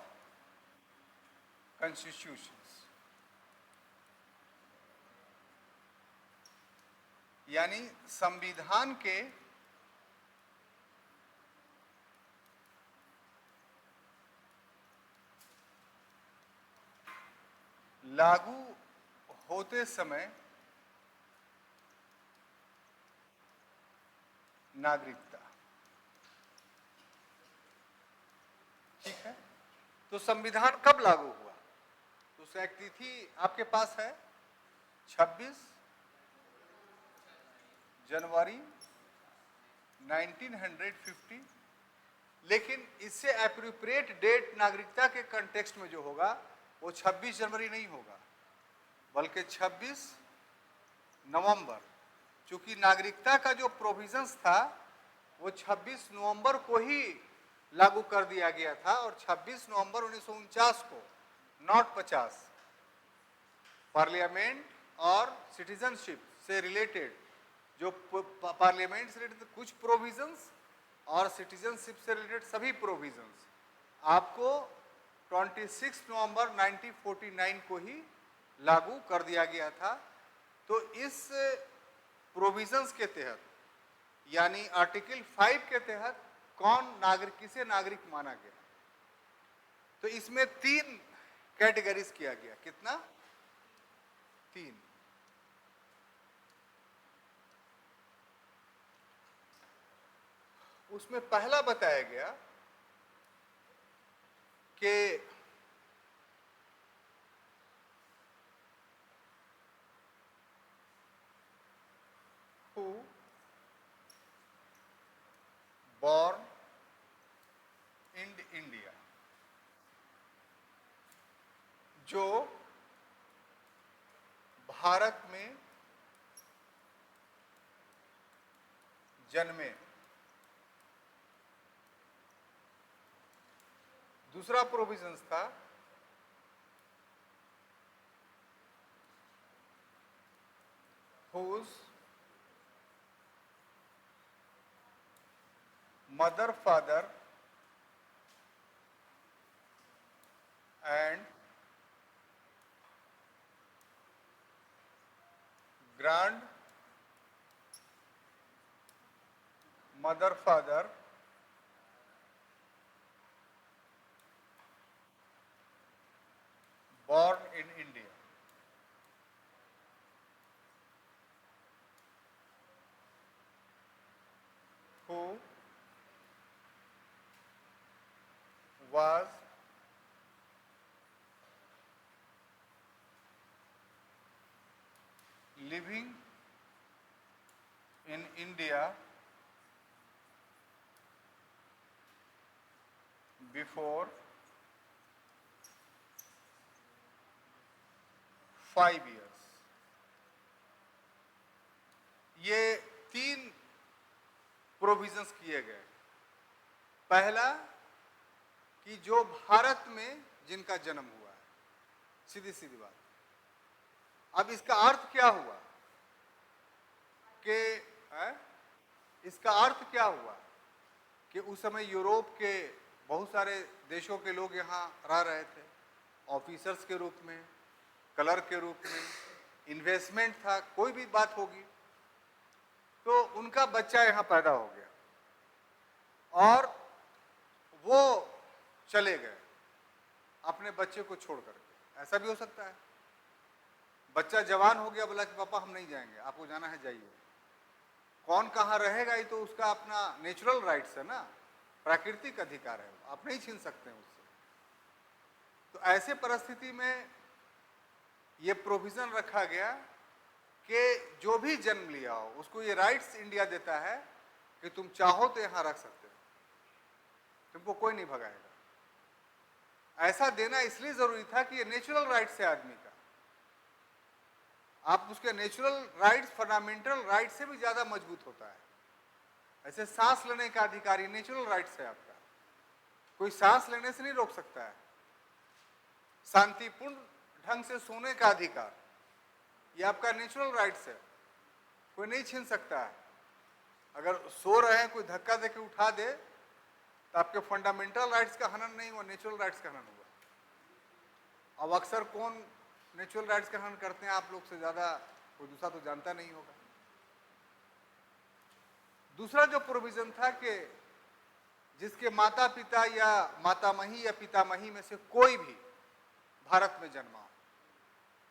constitutions, यानी संविधान के लागू होते समय नागरिकता। ठीक है, तो संविधान कब लागू हुआ? तो उसका एक तिथि आपके पास है 26 जनवरी 1950। लेकिन इससे एप्रोप्रिएट डेट नागरिकता के कंटेक्स्ट में जो होगा वो 26 जनवरी नहीं होगा, बल्कि 26 नवंबर। चूंकि नागरिकता का जो प्रोविजंस था वो 26 नवंबर को ही लागू कर दिया गया था, और 26 नवंबर 1949 को, नॉट 50, पार्लियामेंट और सिटीजनशिप से रिलेटेड जो पार्लियामेंट से रिलेटेड कुछ प्रोविजंस और सिटीजनशिप से रिलेटेड सभी प्रोविजंस आपको 26 नवंबर 1949 को ही लागू कर दिया गया था। तो इस प्रोविजंस के तहत, यानी आर्टिकल 5 के तहत कौन नागरिक, किसे नागरिक माना गया? तो इसमें 3 कैटेगरीज किया गया। कितना? 3। उसमें पहला बताया गया कि who born in India, जो भारत में जन्मे। दूसरा प्रोविजंस था whose mother, father and grandmother, father born in India। Who was living in India before 5 years। ये 3 प्रोविजंस किए गए। पहला कि जो भारत में जिनका जन्म हुआ है, सीधी सीधी बात। अब इसका अर्थ क्या हुआ कि इसका अर्थ क्या हुआ कि उस समय यूरोप के बहुत सारे देशों के लोग यहाँ रह रहे थे, ऑफिसर्स के रूप में, क्लर्क के रूप में, इन्वेस्टमेंट था, कोई भी बात होगी। तो उनका बच्चा यहाँ पैदा हो गया और वो चले गए अपने बच्चे को छोड़ करके। ऐसा भी हो सकता है, बच्चा जवान हो गया, बोला कि पापा हम नहीं जाएंगे, आपको जाना है जाइए। कौन कहाँ रहेगा ये तो उसका अपना नेचुरल राइट्स है ना, प्राकृतिक अधिकार है, आप नहीं छीन सकते हैं उससे। तो ऐसे परिस्थिति में ये प्रोविजन रखा गया कि जो भी जन्म लिया हो उसको ये राइट्स इंडिया देता है कि तुम चाहो तो यहां रख सकते हो, तुमको कोई नहीं भगाएगा। ऐसा देना इसलिए जरूरी था कि ये नेचुरल राइट्स है आदमी का। आप उसके नेचुरल राइट्स फंडामेंटल राइट से भी ज्यादा मजबूत होता है। ऐसे सांस लेने का अधिकार ये नेचुरल राइट्स है आपका, कोई सांस लेने से नहीं रोक सकता है। शांतिपूर्ण ढंग से सोने का अधिकार ये आपका नेचुरल राइट्स है, कोई नहीं छीन सकता है। अगर सो रहे हैं कोई धक्का देके उठा दे तो आपके फंडामेंटल राइट्स का हनन नहीं हुआ, नेचुरल राइट्स का हनन हुआ। अब अक्सर कौन नेचुरल राइट्स का हनन करते हैं आप लोग से ज्यादा कोई दूसरा तो जानता नहीं होगा। दूसरा जो प्रोविजन था कि जिसके माता पिता या मातामही या पितामही में से कोई भी भारत में जन्मा हो,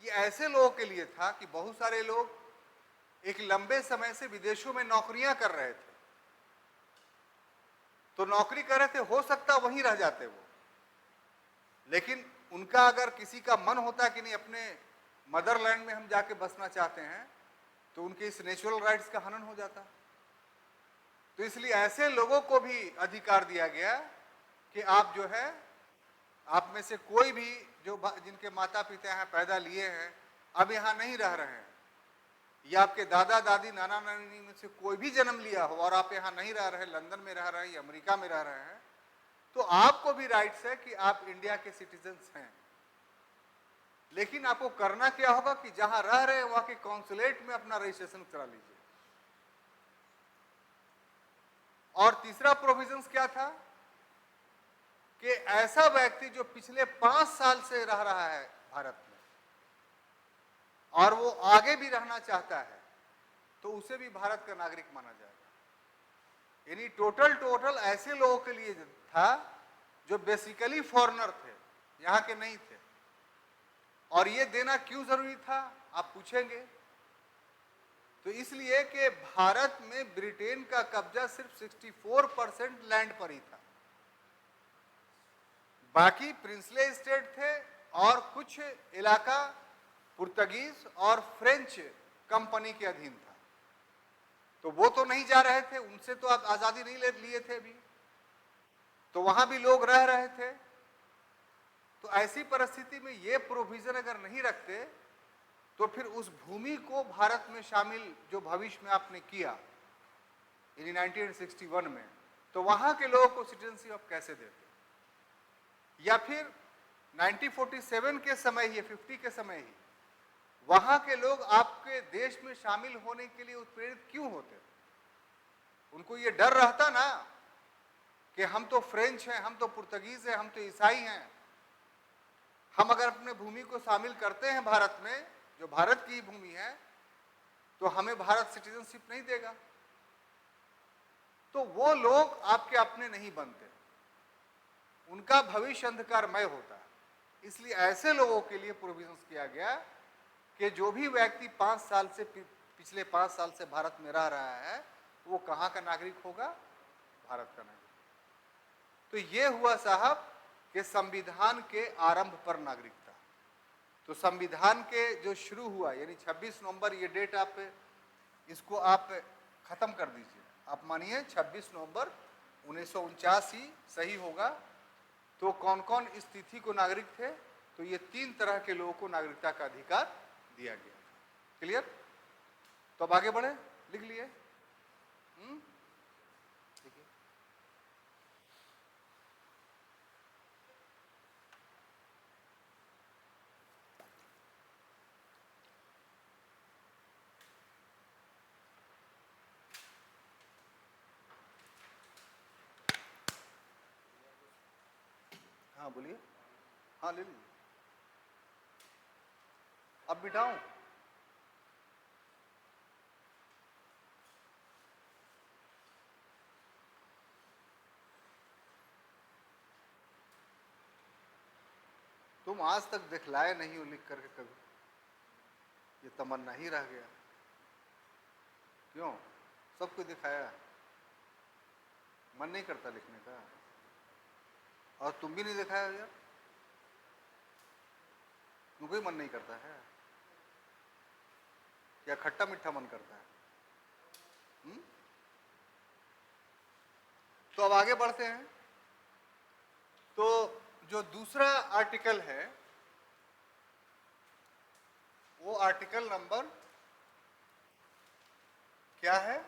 ये ऐसे लोगों के लिए था कि बहुत सारे लोग एक लंबे समय से विदेशों में नौकरियां कर रहे थे, तो नौकरी कर रहे थे, हो सकता वहीं रह जाते वो, लेकिन उनका अगर किसी का मन होता कि नहीं अपने मदरलैंड में हम जाके बसना चाहते हैं, तो उनके इस नेचुरल राइट्स का हनन हो जाता। तो इसलिए ऐसे लोगों को भी अधिकार दिया गया कि आप जो है, आप में से कोई भी जो जिनके माता पिता यहाँ पैदा लिए हैं अब यहाँ नहीं रह रहे हैं, या आपके दादा दादी नाना नानी में से कोई भी जन्म लिया हो और आप यहाँ नहीं रह रहे, लंदन में रह रहे हैं या अमेरिका में रह रहे हैं, तो आपको भी राइट्स है कि आप इंडिया के सिटीजन्स हैं। लेकिन आपको करना क्या होगा कि जहां रह रहे हैं वहां के कॉन्सुलेट में अपना रजिस्ट्रेशन करा लीजिए। और तीसरा प्रोविजंस क्या था कि ऐसा व्यक्ति जो पिछले 5 साल से रह रहा है भारत में और वो आगे भी रहना चाहता है, तो उसे भी भारत का नागरिक माना जाएगा। यानी टोटल ऐसे लोगों के लिए था जो बेसिकली फॉरेनर थे, यहां के नहीं थे। और ये देना क्यों जरूरी था आप पूछेंगे, तो इसलिए कि भारत में ब्रिटेन का कब्जा सिर्फ 64% लैंड पर ही था, बाकी प्रिंसले स्टेट थे और कुछ इलाका पुर्तगीज और फ्रेंच कंपनी के अधीन था। तो वो तो नहीं जा रहे थे, उनसे तो आप आजादी नहीं ले लिए थे अभी, तो वहां भी लोग रह रहे थे। तो ऐसी परिस्थिति में ये प्रोविजन अगर नहीं रखते तो फिर उस भूमि को भारत में शामिल जो भविष्य में आपने किया यानी 1961 में, तो वहां के लोगों को सिटीजनशिप आप कैसे देते, या फिर 1947 के समय ही 50 के समय ही वहां के लोग आपके देश में शामिल होने के लिए उत्प्रेरित क्यों होते? उनको ये डर रहता ना कि हम तो फ्रेंच हैं, हम तो पुर्तगीज हैं, हम तो ईसाई हैं, हम अगर अपने भूमि को शामिल करते हैं भारत में, जो भारत की भूमि है, तो हमें भारत सिटीजनशिप नहीं देगा। तो वो लोग आपके अपने नहीं बनते, उनका भविष्य अंधकारमय होता है। इसलिए ऐसे लोगों के लिए प्रोविजंस किया गया कि जो भी व्यक्ति 5 साल से पिछले 5 साल से भारत में रह रहा है वो कहाँ का नागरिक होगा? भारत का नागरिक। तो ये हुआ साहब कि संविधान के आरंभ पर नागरिकता। तो संविधान के जो शुरू हुआ यानी 26 नवंबर, ये डेट आप इसको आप खत्म कर दीजिए, आप मानिए 26 नवंबर 1949 ही सही होगा। तो कौन कौन इस तिथि को नागरिक थे? तो ये 3 तरह के लोगों को नागरिकता का अधिकार दिया गया। क्लियर? तो अब आगे बढ़े, लिख लिए। देखिए, हाँ बोलिए। हाँ ले लीजिए। अब बिठाऊं? तुम आज तक दिखलाए नहीं हो लिख करके कभी, ये तमन्ना ही रह गया। क्यों? सबको दिखाया, मन नहीं करता लिखने का? और तुम भी नहीं दिखाया यार, तुमको ही मन नहीं करता है। या खट्टा मीठा मन करता है? तो अब आगे बढ़ते हैं। तो जो दूसरा आर्टिकल है वो आर्टिकल नंबर क्या है?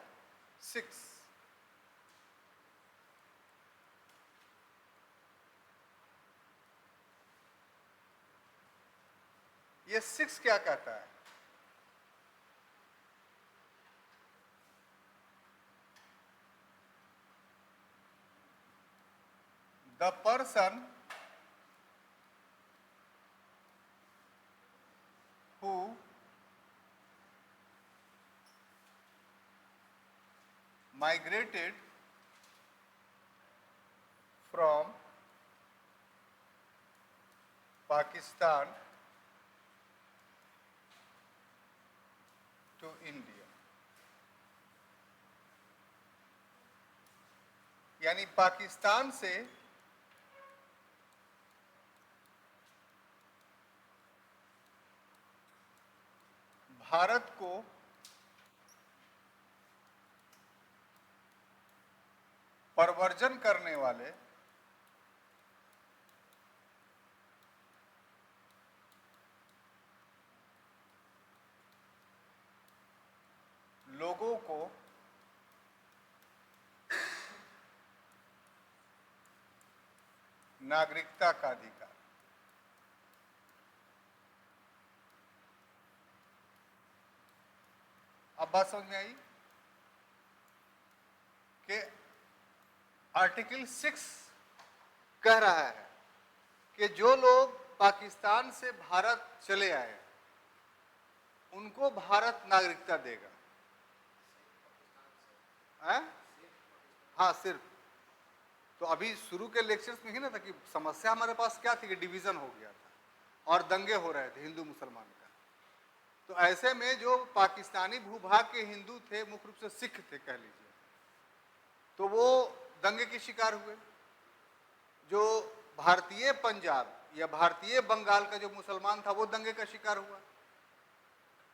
6। ये 6 क्या कहता है? The person who migrated from Pakistan to India, यानी पाकिस्तान से भारत को प्रव्रजन करने वाले लोगों को नागरिकता का अधिकार। अब बात समझ में आई कि आर्टिकल 6 कह रहा है कि जो लोग पाकिस्तान से भारत चले आए उनको भारत नागरिकता देगा। हाँ, सिर्फ। तो अभी शुरू के लेक्चर्स में ही ना था कि समस्या हमारे पास क्या थी कि डिवीजन हो गया था और दंगे हो रहे थे हिंदू मुसलमान का। तो ऐसे में जो पाकिस्तानी भूभाग के हिंदू थे, मुख्य रूप से सिख थे कह लीजिए, तो वो दंगे के शिकार हुए। जो भारतीय पंजाब या भारतीय बंगाल का जो मुसलमान था वो दंगे का शिकार हुआ।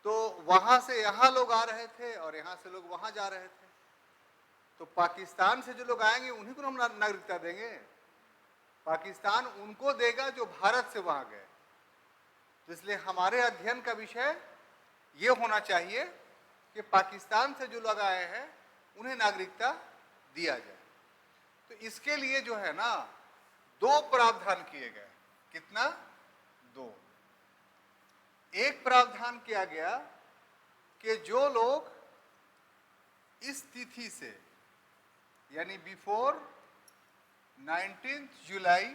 तो वहां से यहाँ लोग आ रहे थे और यहाँ से लोग वहां जा रहे थे। तो पाकिस्तान से जो लोग आएंगे उन्हीं को हम नागरिकता देंगे? पाकिस्तान उनको देगा जो भारत से वहां गए। तो इसलिए हमारे अध्ययन का विषय ये होना चाहिए कि पाकिस्तान से जो लोग आए हैं उन्हें नागरिकता दिया जाए। तो इसके लिए जो है ना 2 प्रावधान किए गए। कितना? 2। एक प्रावधान किया गया कि जो लोग इस तिथि से यानी बिफोर 19 जुलाई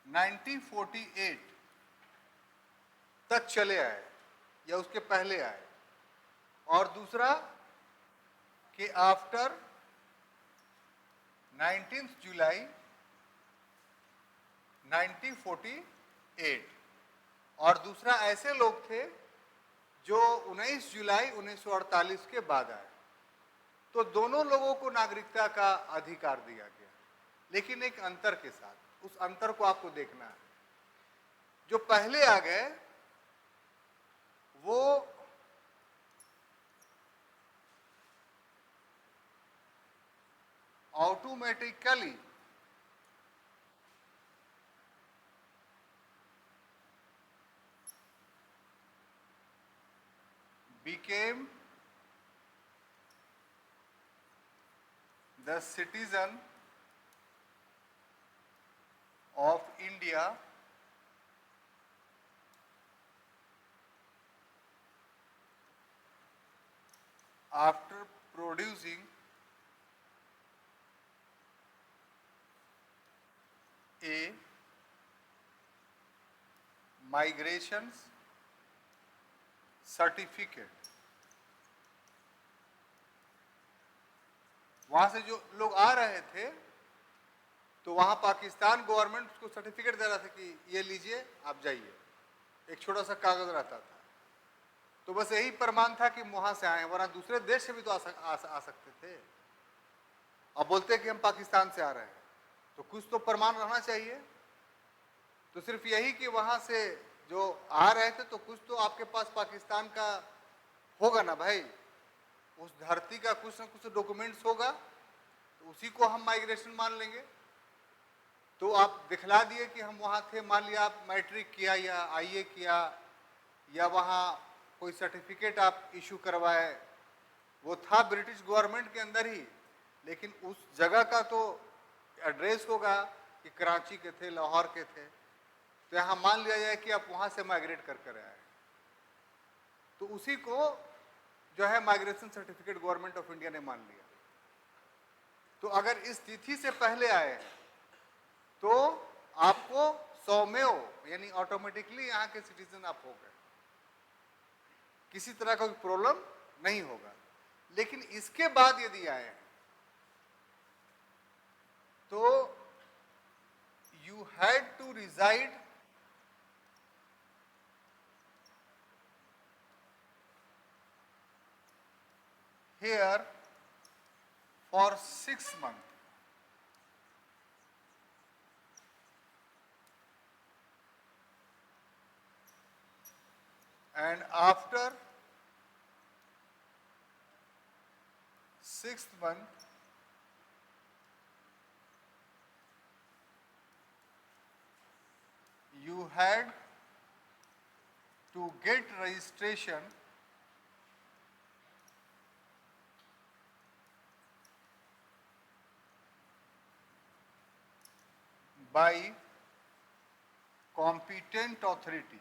1948 तक चले आए या उसके पहले आए, और दूसरा कि आफ्टर 19 जुलाई 1948, और दूसरा ऐसे लोग थे जो 19 जुलाई 1948 के बाद आए। तो दोनों लोगों को नागरिकता का अधिकार दिया गया, लेकिन एक अंतर के साथ। उस अंतर को आपको देखना है। जो पहले आ गए वो automatically became the citizen of India after producing a migration certificate. वहां से जो लोग आ रहे थे तो वहां पाकिस्तान गवर्नमेंट उसको सर्टिफिकेट दे रहा था कि ये लीजिए आप जाइए। एक छोटा सा कागज रहता था, तो बस यही प्रमाण था कि वहां से आए, वरना दूसरे देश से भी तो आ सकते थे। अब बोलते कि हम पाकिस्तान से आ रहे हैं, तो कुछ तो प्रमाण रहना चाहिए। तो सिर्फ यही कि वहां से जो आ रहे थे तो कुछ तो आपके पास पाकिस्तान का होगा ना भाई, उस धरती का कुछ ना कुछ डॉक्यूमेंट्स होगा, तो उसी को हम माइग्रेशन मान लेंगे। तो आप दिखला दिए कि हम वहाँ थे, मान लिया आप मैट्रिक किया या आईए किया या वहाँ कोई सर्टिफिकेट आप इशू करवाए, वो था ब्रिटिश गवर्नमेंट के अंदर ही, लेकिन उस जगह का तो एड्रेस होगा कि कराची के थे, लाहौर के थे, तो यहाँ मान लिया जाए कि आप वहाँ से माइग्रेट कर कर आए, तो उसी को जो है migration certificate government of India ने मान लिया। तो अगर इस तिथि से पहले आए हैं तो आपको सौम्यो यानी ऑटोमेटिकली यहाँ के सिटीजन आप हो गए, किसी तरह का प्रॉब्लम नहीं होगा। लेकिन इसके बाद यदि आए हैं तो you had to reside here for 6 months, and after 6th month you had to get registration by competent authority।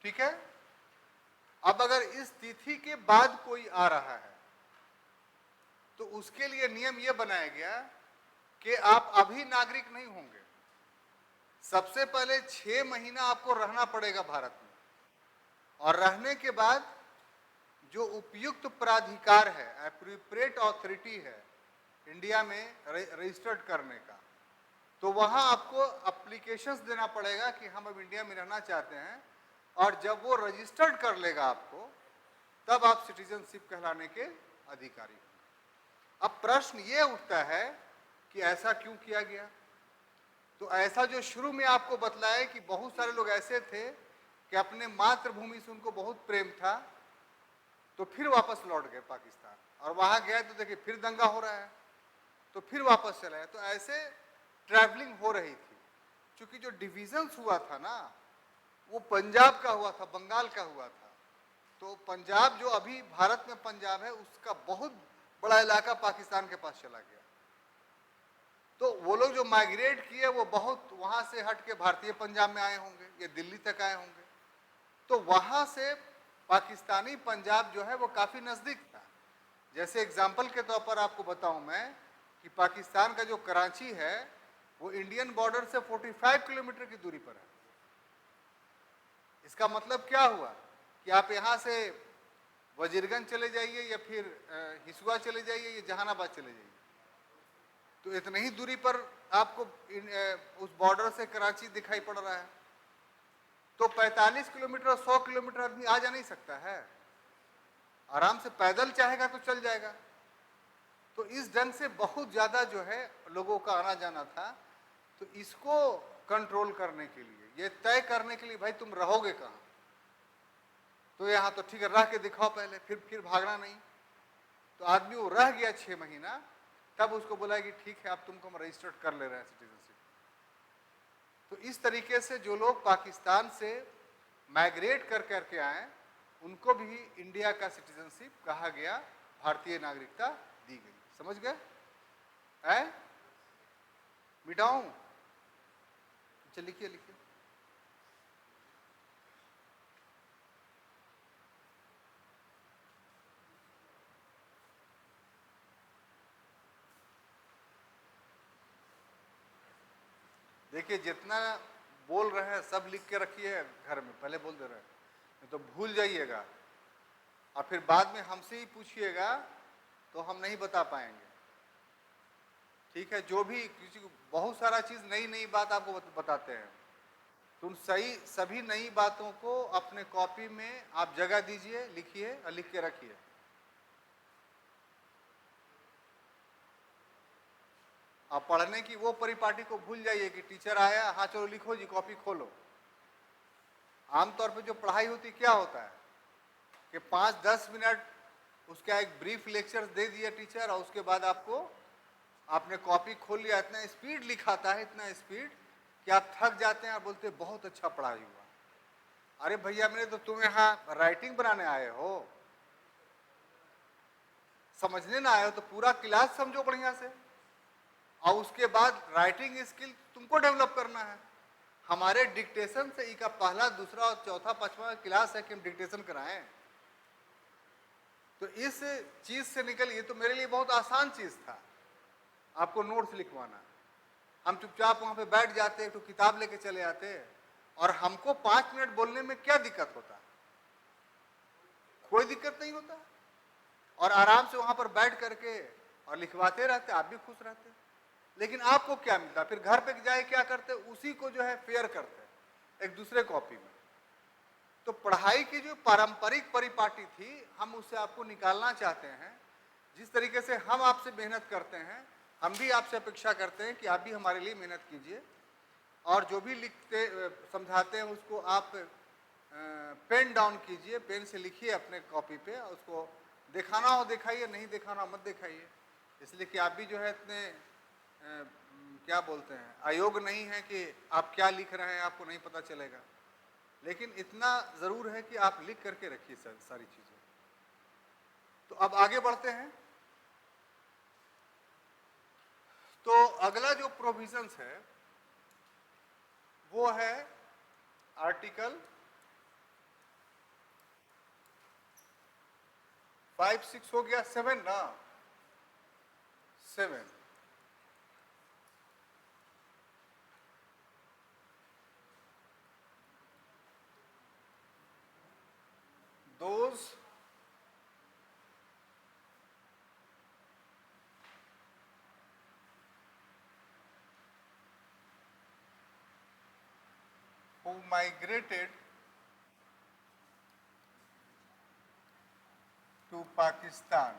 ठीक है। अब अगर इस तिथि के बाद कोई आ रहा है तो उसके लिए नियम यह बनाया गया कि आप अभी नागरिक नहीं होंगे, सबसे पहले 6 महीना आपको रहना पड़ेगा भारत में, और रहने के बाद जो उपयुक्त प्राधिकार है, एप्रोप्रिएट अथॉरिटी है इंडिया में रजिस्टर्ड करने का, तो वहां आपको एप्लीकेशंस देना पड़ेगा कि हम अब इंडिया में रहना चाहते हैं, और जब वो रजिस्टर्ड कर लेगा आपको, तब आप सिटीजनशिप कहलाने के अधिकारी होंगे। अब प्रश्न ये उठता है कि ऐसा क्यों किया गया? तो ऐसा जो शुरू में आपको बतलाया कि बहुत सारे लोग ऐसे थे कि अपने मातृभूमि से उनको बहुत प्रेम था, तो फिर वापस लौट गए पाकिस्तान, और वहां गए तो देखिए फिर दंगा हो रहा है, तो फिर वापस चले आए। तो ऐसे ट्रैवलिंग हो रही थी। क्योंकि जो डिविजन्स हुआ था ना, वो पंजाब का हुआ था, बंगाल का हुआ था। तो पंजाब जो अभी भारत में पंजाब है, उसका बहुत बड़ा इलाका पाकिस्तान के पास चला गया। तो वो लोग जो माइग्रेट किए वो बहुत वहां से हट के भारतीय पंजाब में आए होंगे या दिल्ली तक आए होंगे। तो वहां से पाकिस्तानी पंजाब जो है वो काफी नजदीक था। जैसे एग्जाम्पल के तौर पर आपको बताऊं मैं कि पाकिस्तान का जो कराची है वो इंडियन बॉर्डर से 45 किलोमीटर की दूरी पर है। इसका मतलब क्या हुआ कि आप यहाँ से वजीरगंज चले जाइए या फिर हिसुआ चले जाइए या जहानाबाद चले जाइए, तो इतनी ही दूरी पर आपको उस बॉर्डर से कराची दिखाई पड़ रहा है। तो 45 किलोमीटर 100 किलोमीटर आदमी आ जा नहीं सकता है, आराम से पैदल चाहेगा तो चल जाएगा। तो इस ढंग से बहुत ज्यादा जो है लोगों का आना जाना था। तो इसको कंट्रोल करने के लिए, ये तय करने के लिए भाई तुम रहोगे कहाँ, तो यहाँ तो ठीक है रह के दिखाओ पहले, फिर भागना नहीं। तो आदमी वो रह गया 6 महीना, तब उसको बोला कि ठीक है अब तुमको हम रजिस्टर्ड कर ले रहे हैं सिटीजनशिप। तो इस तरीके से जो लोग पाकिस्तान से माइग्रेट कर करके आए उनको भी इंडिया का सिटीजनशिप कहा गया, भारतीय नागरिकता दी गई। समझ गए? मिटाऊं? चलिए लिखिए लिखिए। देखिए जितना बोल रहे हैं सब लिख के रखिए घर में, पहले बोल दे रहे हैं, नहीं तो भूल जाइएगा और फिर बाद में हमसे ही पूछिएगा तो हम नहीं बता पाएंगे। ठीक है? जो भी किसी को बहुत सारा चीज नई नई बात आपको बताते हैं, तो उन सभी नई बातों को अपने कॉपी में आप जगह दीजिए, लिखिए और लिख के रखिए। अब पढ़ने की वो परिपाटी को भूल जाइए कि टीचर आया, हाँ चलो लिखो जी, कॉपी खोलो। आमतौर पे जो पढ़ाई होती क्या होता है कि 5-10 मिनट उसका एक ब्रीफ लेक्चर दे दिया टीचर, और उसके बाद आपने कॉपी खोल लिया। इतना स्पीड लिखाता है, इतना स्पीड कि आप थक जाते हैं और बोलते हैं बहुत अच्छा पढ़ाई हुआ। अरे भैया, मैंने तो तुम यहाँ राइटिंग बनाने आए हो, समझने ना आए हो तो पूरा क्लास समझो बढ़िया से, और उसके बाद राइटिंग स्किल तुमको डेवलप करना है। हमारे डिक्टेशन से ई का पहला, दूसरा और चौथा 5वां क्लास है कि हम डिक्टेशन कराएं। तो इस चीज से निकल, ये तो मेरे लिए बहुत आसान चीज था आपको नोट्स लिखवाना। हम चुपचाप वहां पे बैठ जाते, तो किताब लेके चले आते, और हमको 5 मिनट बोलने में क्या दिक्कत होता? कोई दिक्कत नहीं होता, और आराम से वहां पर बैठ करके और लिखवाते रहते, आप भी खुश रहते। लेकिन आपको क्या मिलता? फिर घर पे जाए क्या करते? उसी को जो है फेयर करते एक दूसरे कॉपी में। तो पढ़ाई की जो पारंपरिक परिपाटी थी, हम उससे आपको निकालना चाहते हैं। जिस तरीके से हम आपसे मेहनत करते हैं, हम भी आपसे अपेक्षा करते हैं कि आप भी हमारे लिए मेहनत कीजिए, और जो भी लिखते समझाते हैं उसको आप पेन डाउन कीजिए, पेन से लिखिए अपने कॉपी पे, उसको दिखाना हो दिखाइए, नहीं दिखाना मत दिखाइए। इसलिए कि आप भी जो है इतने क्या बोलते हैं, अयोग्य नहीं है कि आप क्या लिख रहे हैं आपको नहीं पता चलेगा। लेकिन इतना जरूर है कि आप लिख करके रखिए सारी चीजें। तो अब आगे बढ़ते हैं। तो अगला जो प्रोविजंस है वो है आर्टिकल 5-6 हो गया, 7 ना, 7। Those who migrated to Pakistan,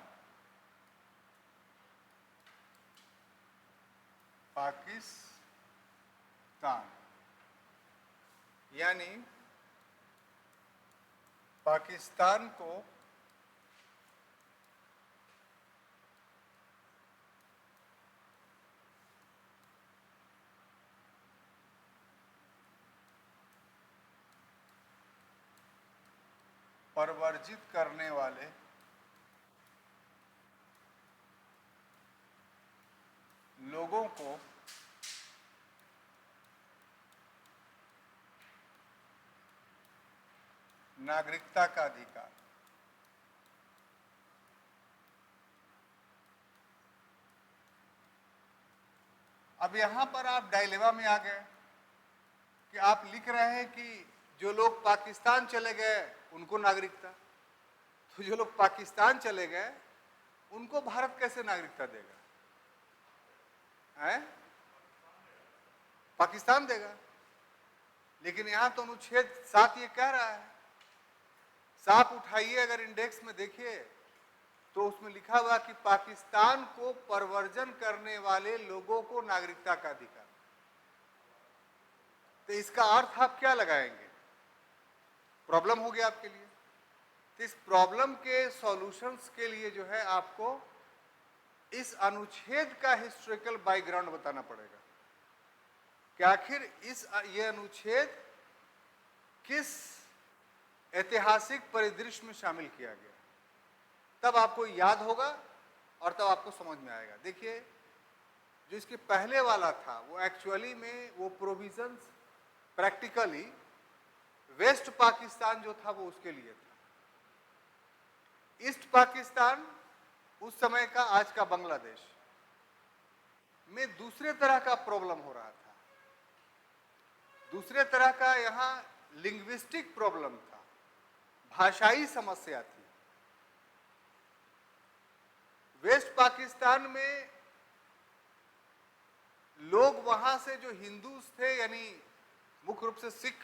यानी पाकिस्तान को परवर्जित करने वाले लोगों को नागरिकता का अधिकार। अब यहां पर आप डायलेमा में आ गए कि आप लिख रहे हैं कि जो लोग पाकिस्तान चले गए उनको नागरिकता, तो जो लोग पाकिस्तान चले गए उनको भारत कैसे नागरिकता देगा? है? पाकिस्तान देगा। लेकिन यहां तो अनुच्छेद 7 ये कह रहा है, साफ उठाइए अगर इंडेक्स में देखिए तो उसमें लिखा हुआ कि पाकिस्तान को परवर्जन करने वाले लोगों को नागरिकता का अधिकार। तो इसका अर्थ आप क्या लगाएंगे? प्रॉब्लम हो गया आपके लिए। तो इस प्रॉब्लम के सॉल्यूशंस के लिए जो है आपको इस अनुच्छेद का हिस्टोरिकल बैकग्राउंड बताना पड़ेगा कि आखिर ये अनुच्छेद किस ऐतिहासिक परिदृश्य में शामिल किया गया, तब आपको याद होगा और तब आपको समझ में आएगा। देखिए, जो इसके पहले वाला था वो एक्चुअली में वो प्रोविजंस प्रैक्टिकली वेस्ट पाकिस्तान जो था वो उसके लिए था। ईस्ट पाकिस्तान उस समय का आज का बांग्लादेश में दूसरे तरह का प्रॉब्लम हो रहा था, दूसरे तरह का यहाँ लिंग्विस्टिक प्रॉब्लम था, भाषाई समस्या थी। वेस्ट पाकिस्तान में लोग वहां से जो हिंदू थे, यानी मुख्य रूप से सिख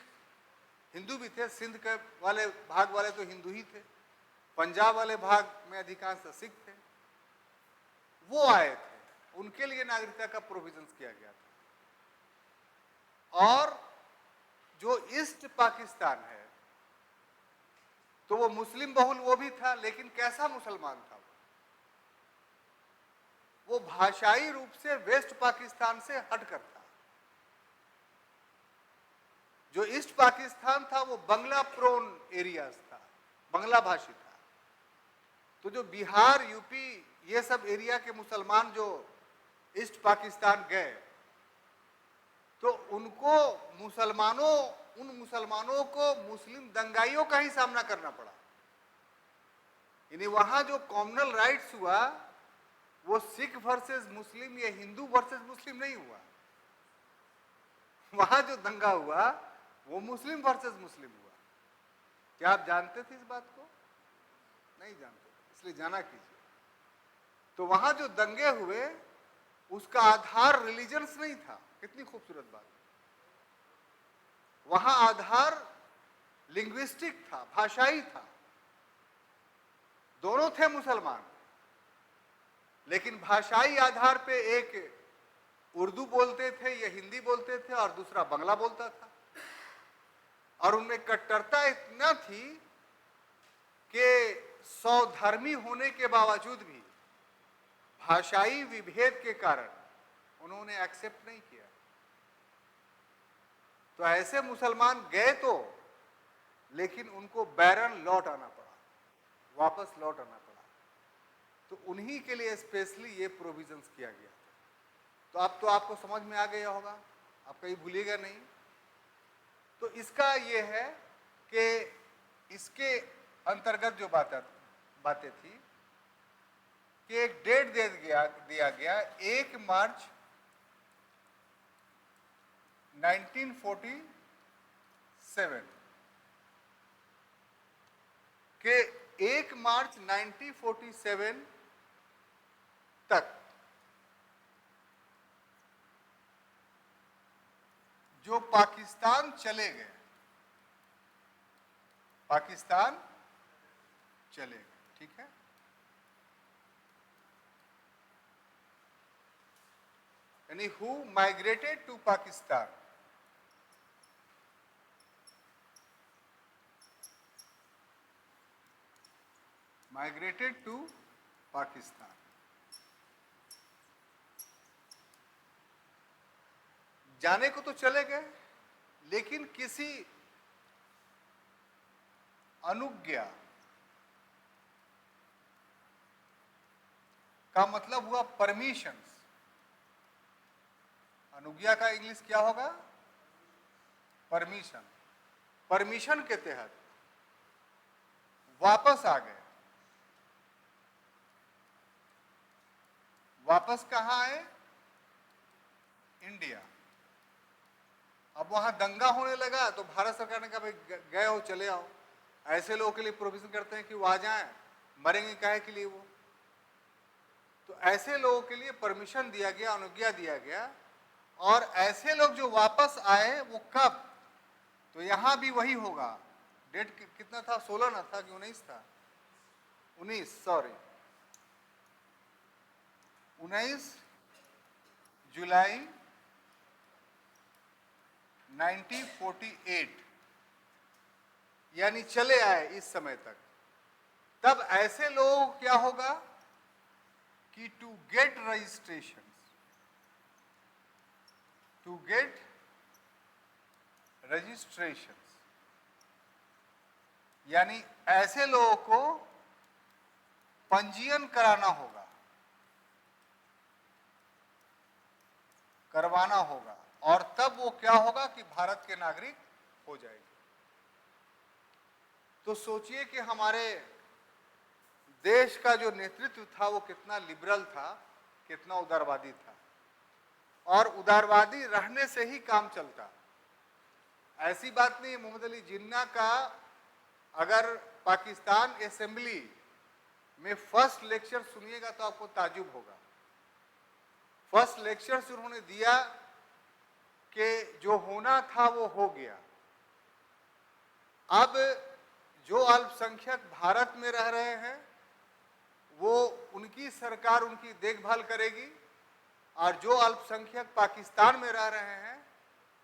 हिंदू भी थे, सिंध के वाले भाग वाले तो हिंदू ही थे, पंजाब वाले भाग में अधिकांश सिख थे, वो आए थे। उनके लिए नागरिकता का प्रोविजन किया गया था। और जो ईस्ट पाकिस्तान है तो वो मुस्लिम बहुल वो भी था, लेकिन कैसा मुसलमान था वो भाषाई रूप से वेस्ट पाकिस्तान से हटकर था। जो ईस्ट पाकिस्तान था वो बंगला प्रोन एरियाज था, बंगला भाषी था। तो जो बिहार, यूपी, ये सब एरिया के मुसलमान जो ईस्ट पाकिस्तान गए तो उनको उन मुसलमानों को मुस्लिम दंगाइयों का ही सामना करना पड़ा। यानी वहां जो कॉमनल राइट्स हुआ वो सिख वर्सेस मुस्लिम या हिंदू वर्सेस मुस्लिम नहीं हुआ। वहां जो दंगा हुआ वो मुस्लिम वर्सेस मुस्लिम हुआ। क्या आप जानते थे इस बात को? नहीं जानते, इसलिए जाना कीजिए। तो वहां जो दंगे हुए उसका आधार रिलीजन्स नहीं था। कितनी खूबसूरत बात। वहां आधार लिंग्विस्टिक था, भाषाई था। दोनों थे मुसलमान, लेकिन भाषाई आधार पे एक उर्दू बोलते थे या हिंदी बोलते थे और दूसरा बंगला बोलता था। और उनमें कट्टरता इतना थी कि सौधर्मी होने के बावजूद भी भाषाई विभेद के कारण उन्होंने एक्सेप्ट नहीं किया। तो ऐसे मुसलमान गए तो, लेकिन उनको बैरन लौट आना पड़ा, वापस लौट आना पड़ा। तो उन्हीं के लिए स्पेशली ये प्रोविजंस किया गया। तो अब तो आपको समझ में आ गया होगा, आप कहीं भूलिएगा नहीं। तो इसका ये है कि इसके अंतर्गत जो बातें थी कि एक डेट दिया गया 1 मार्च 1947 के 1 मार्च 1947 तक जो पाकिस्तान चले गए, पाकिस्तान चले गए, ठीक है। यानी who migrated to Pakistan, migrated to Pakistan. जाने को तो चले गए, लेकिन किसी अनुज्ञा का मतलब हुआ परमिशंस। अनुज्ञा का इंग्लिश क्या होगा? परमिशन। परमिशन के तहत वापस आ गए। वापस कहां आए? इंडिया। अब वहां दंगा होने लगा तो भारत सरकार ने कहा भाई गए हो चले आओ। ऐसे लोगों के लिए प्रोविजन करते हैं कि वो आ जाएं, मरेंगे काहे के लिए वो। तो ऐसे लोगों के लिए परमिशन दिया गया, अनुज्ञा दिया गया। और ऐसे लोग जो वापस आए वो कब? तो यहां भी वही होगा। डेट कितना था? 16 ना था कि 19 था? 19 सॉरी 19 जुलाई 1948 यानी चले आए इस समय तक। तब ऐसे लोगों को क्या होगा कि to get registration, to get registration, यानी ऐसे लोगों को पंजीयन कराना होगा, करवाना होगा। और तब वो क्या होगा कि भारत के नागरिक हो जाएंगे। तो सोचिए कि हमारे देश का जो नेतृत्व था वो कितना लिबरल था, कितना उदारवादी था। और उदारवादी रहने से ही काम चलता। ऐसी बात नहीं। मोहम्मद अली जिन्ना का अगर पाकिस्तान असेंबली में फर्स्ट लेक्चर सुनिएगा तो आपको ताजुब होगा। फर्स्ट लेक्चर उन्होंने दिया कि जो होना था वो हो गया। अब जो अल्पसंख्यक भारत में रह रहे हैं वो उनकी सरकार उनकी देखभाल करेगी, और जो अल्पसंख्यक पाकिस्तान में रह रहे हैं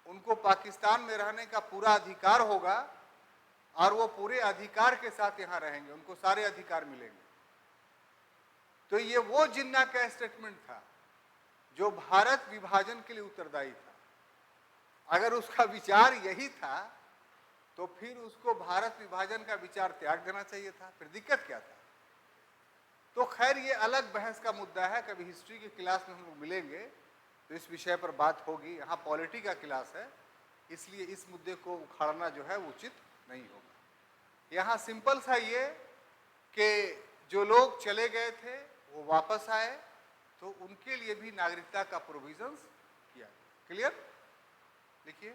उनको पाकिस्तान में रहने का पूरा अधिकार होगा और वो पूरे अधिकार के साथ यहाँ रहेंगे, उनको सारे अधिकार मिलेंगे। तो ये वो जिन्ना का स्टेटमेंट था जो भारत विभाजन के लिए उत्तरदायी था। अगर उसका विचार यही था तो फिर उसको भारत विभाजन का विचार त्याग देना चाहिए था, फिर दिक्कत क्या था। तो खैर ये अलग बहस का मुद्दा है, कभी हिस्ट्री की क्लास में हम लोग मिलेंगे तो इस विषय पर बात होगी। यहाँ पॉलिटी का क्लास है, इसलिए इस मुद्दे को उखाड़ना जो है उचित नहीं होगा। यहाँ सिंपल सा ये कि जो लोग चले गए थे वो वापस आए तो उनके लिए भी नागरिकता का प्रोविजंस किया। क्लियर? लिखिए।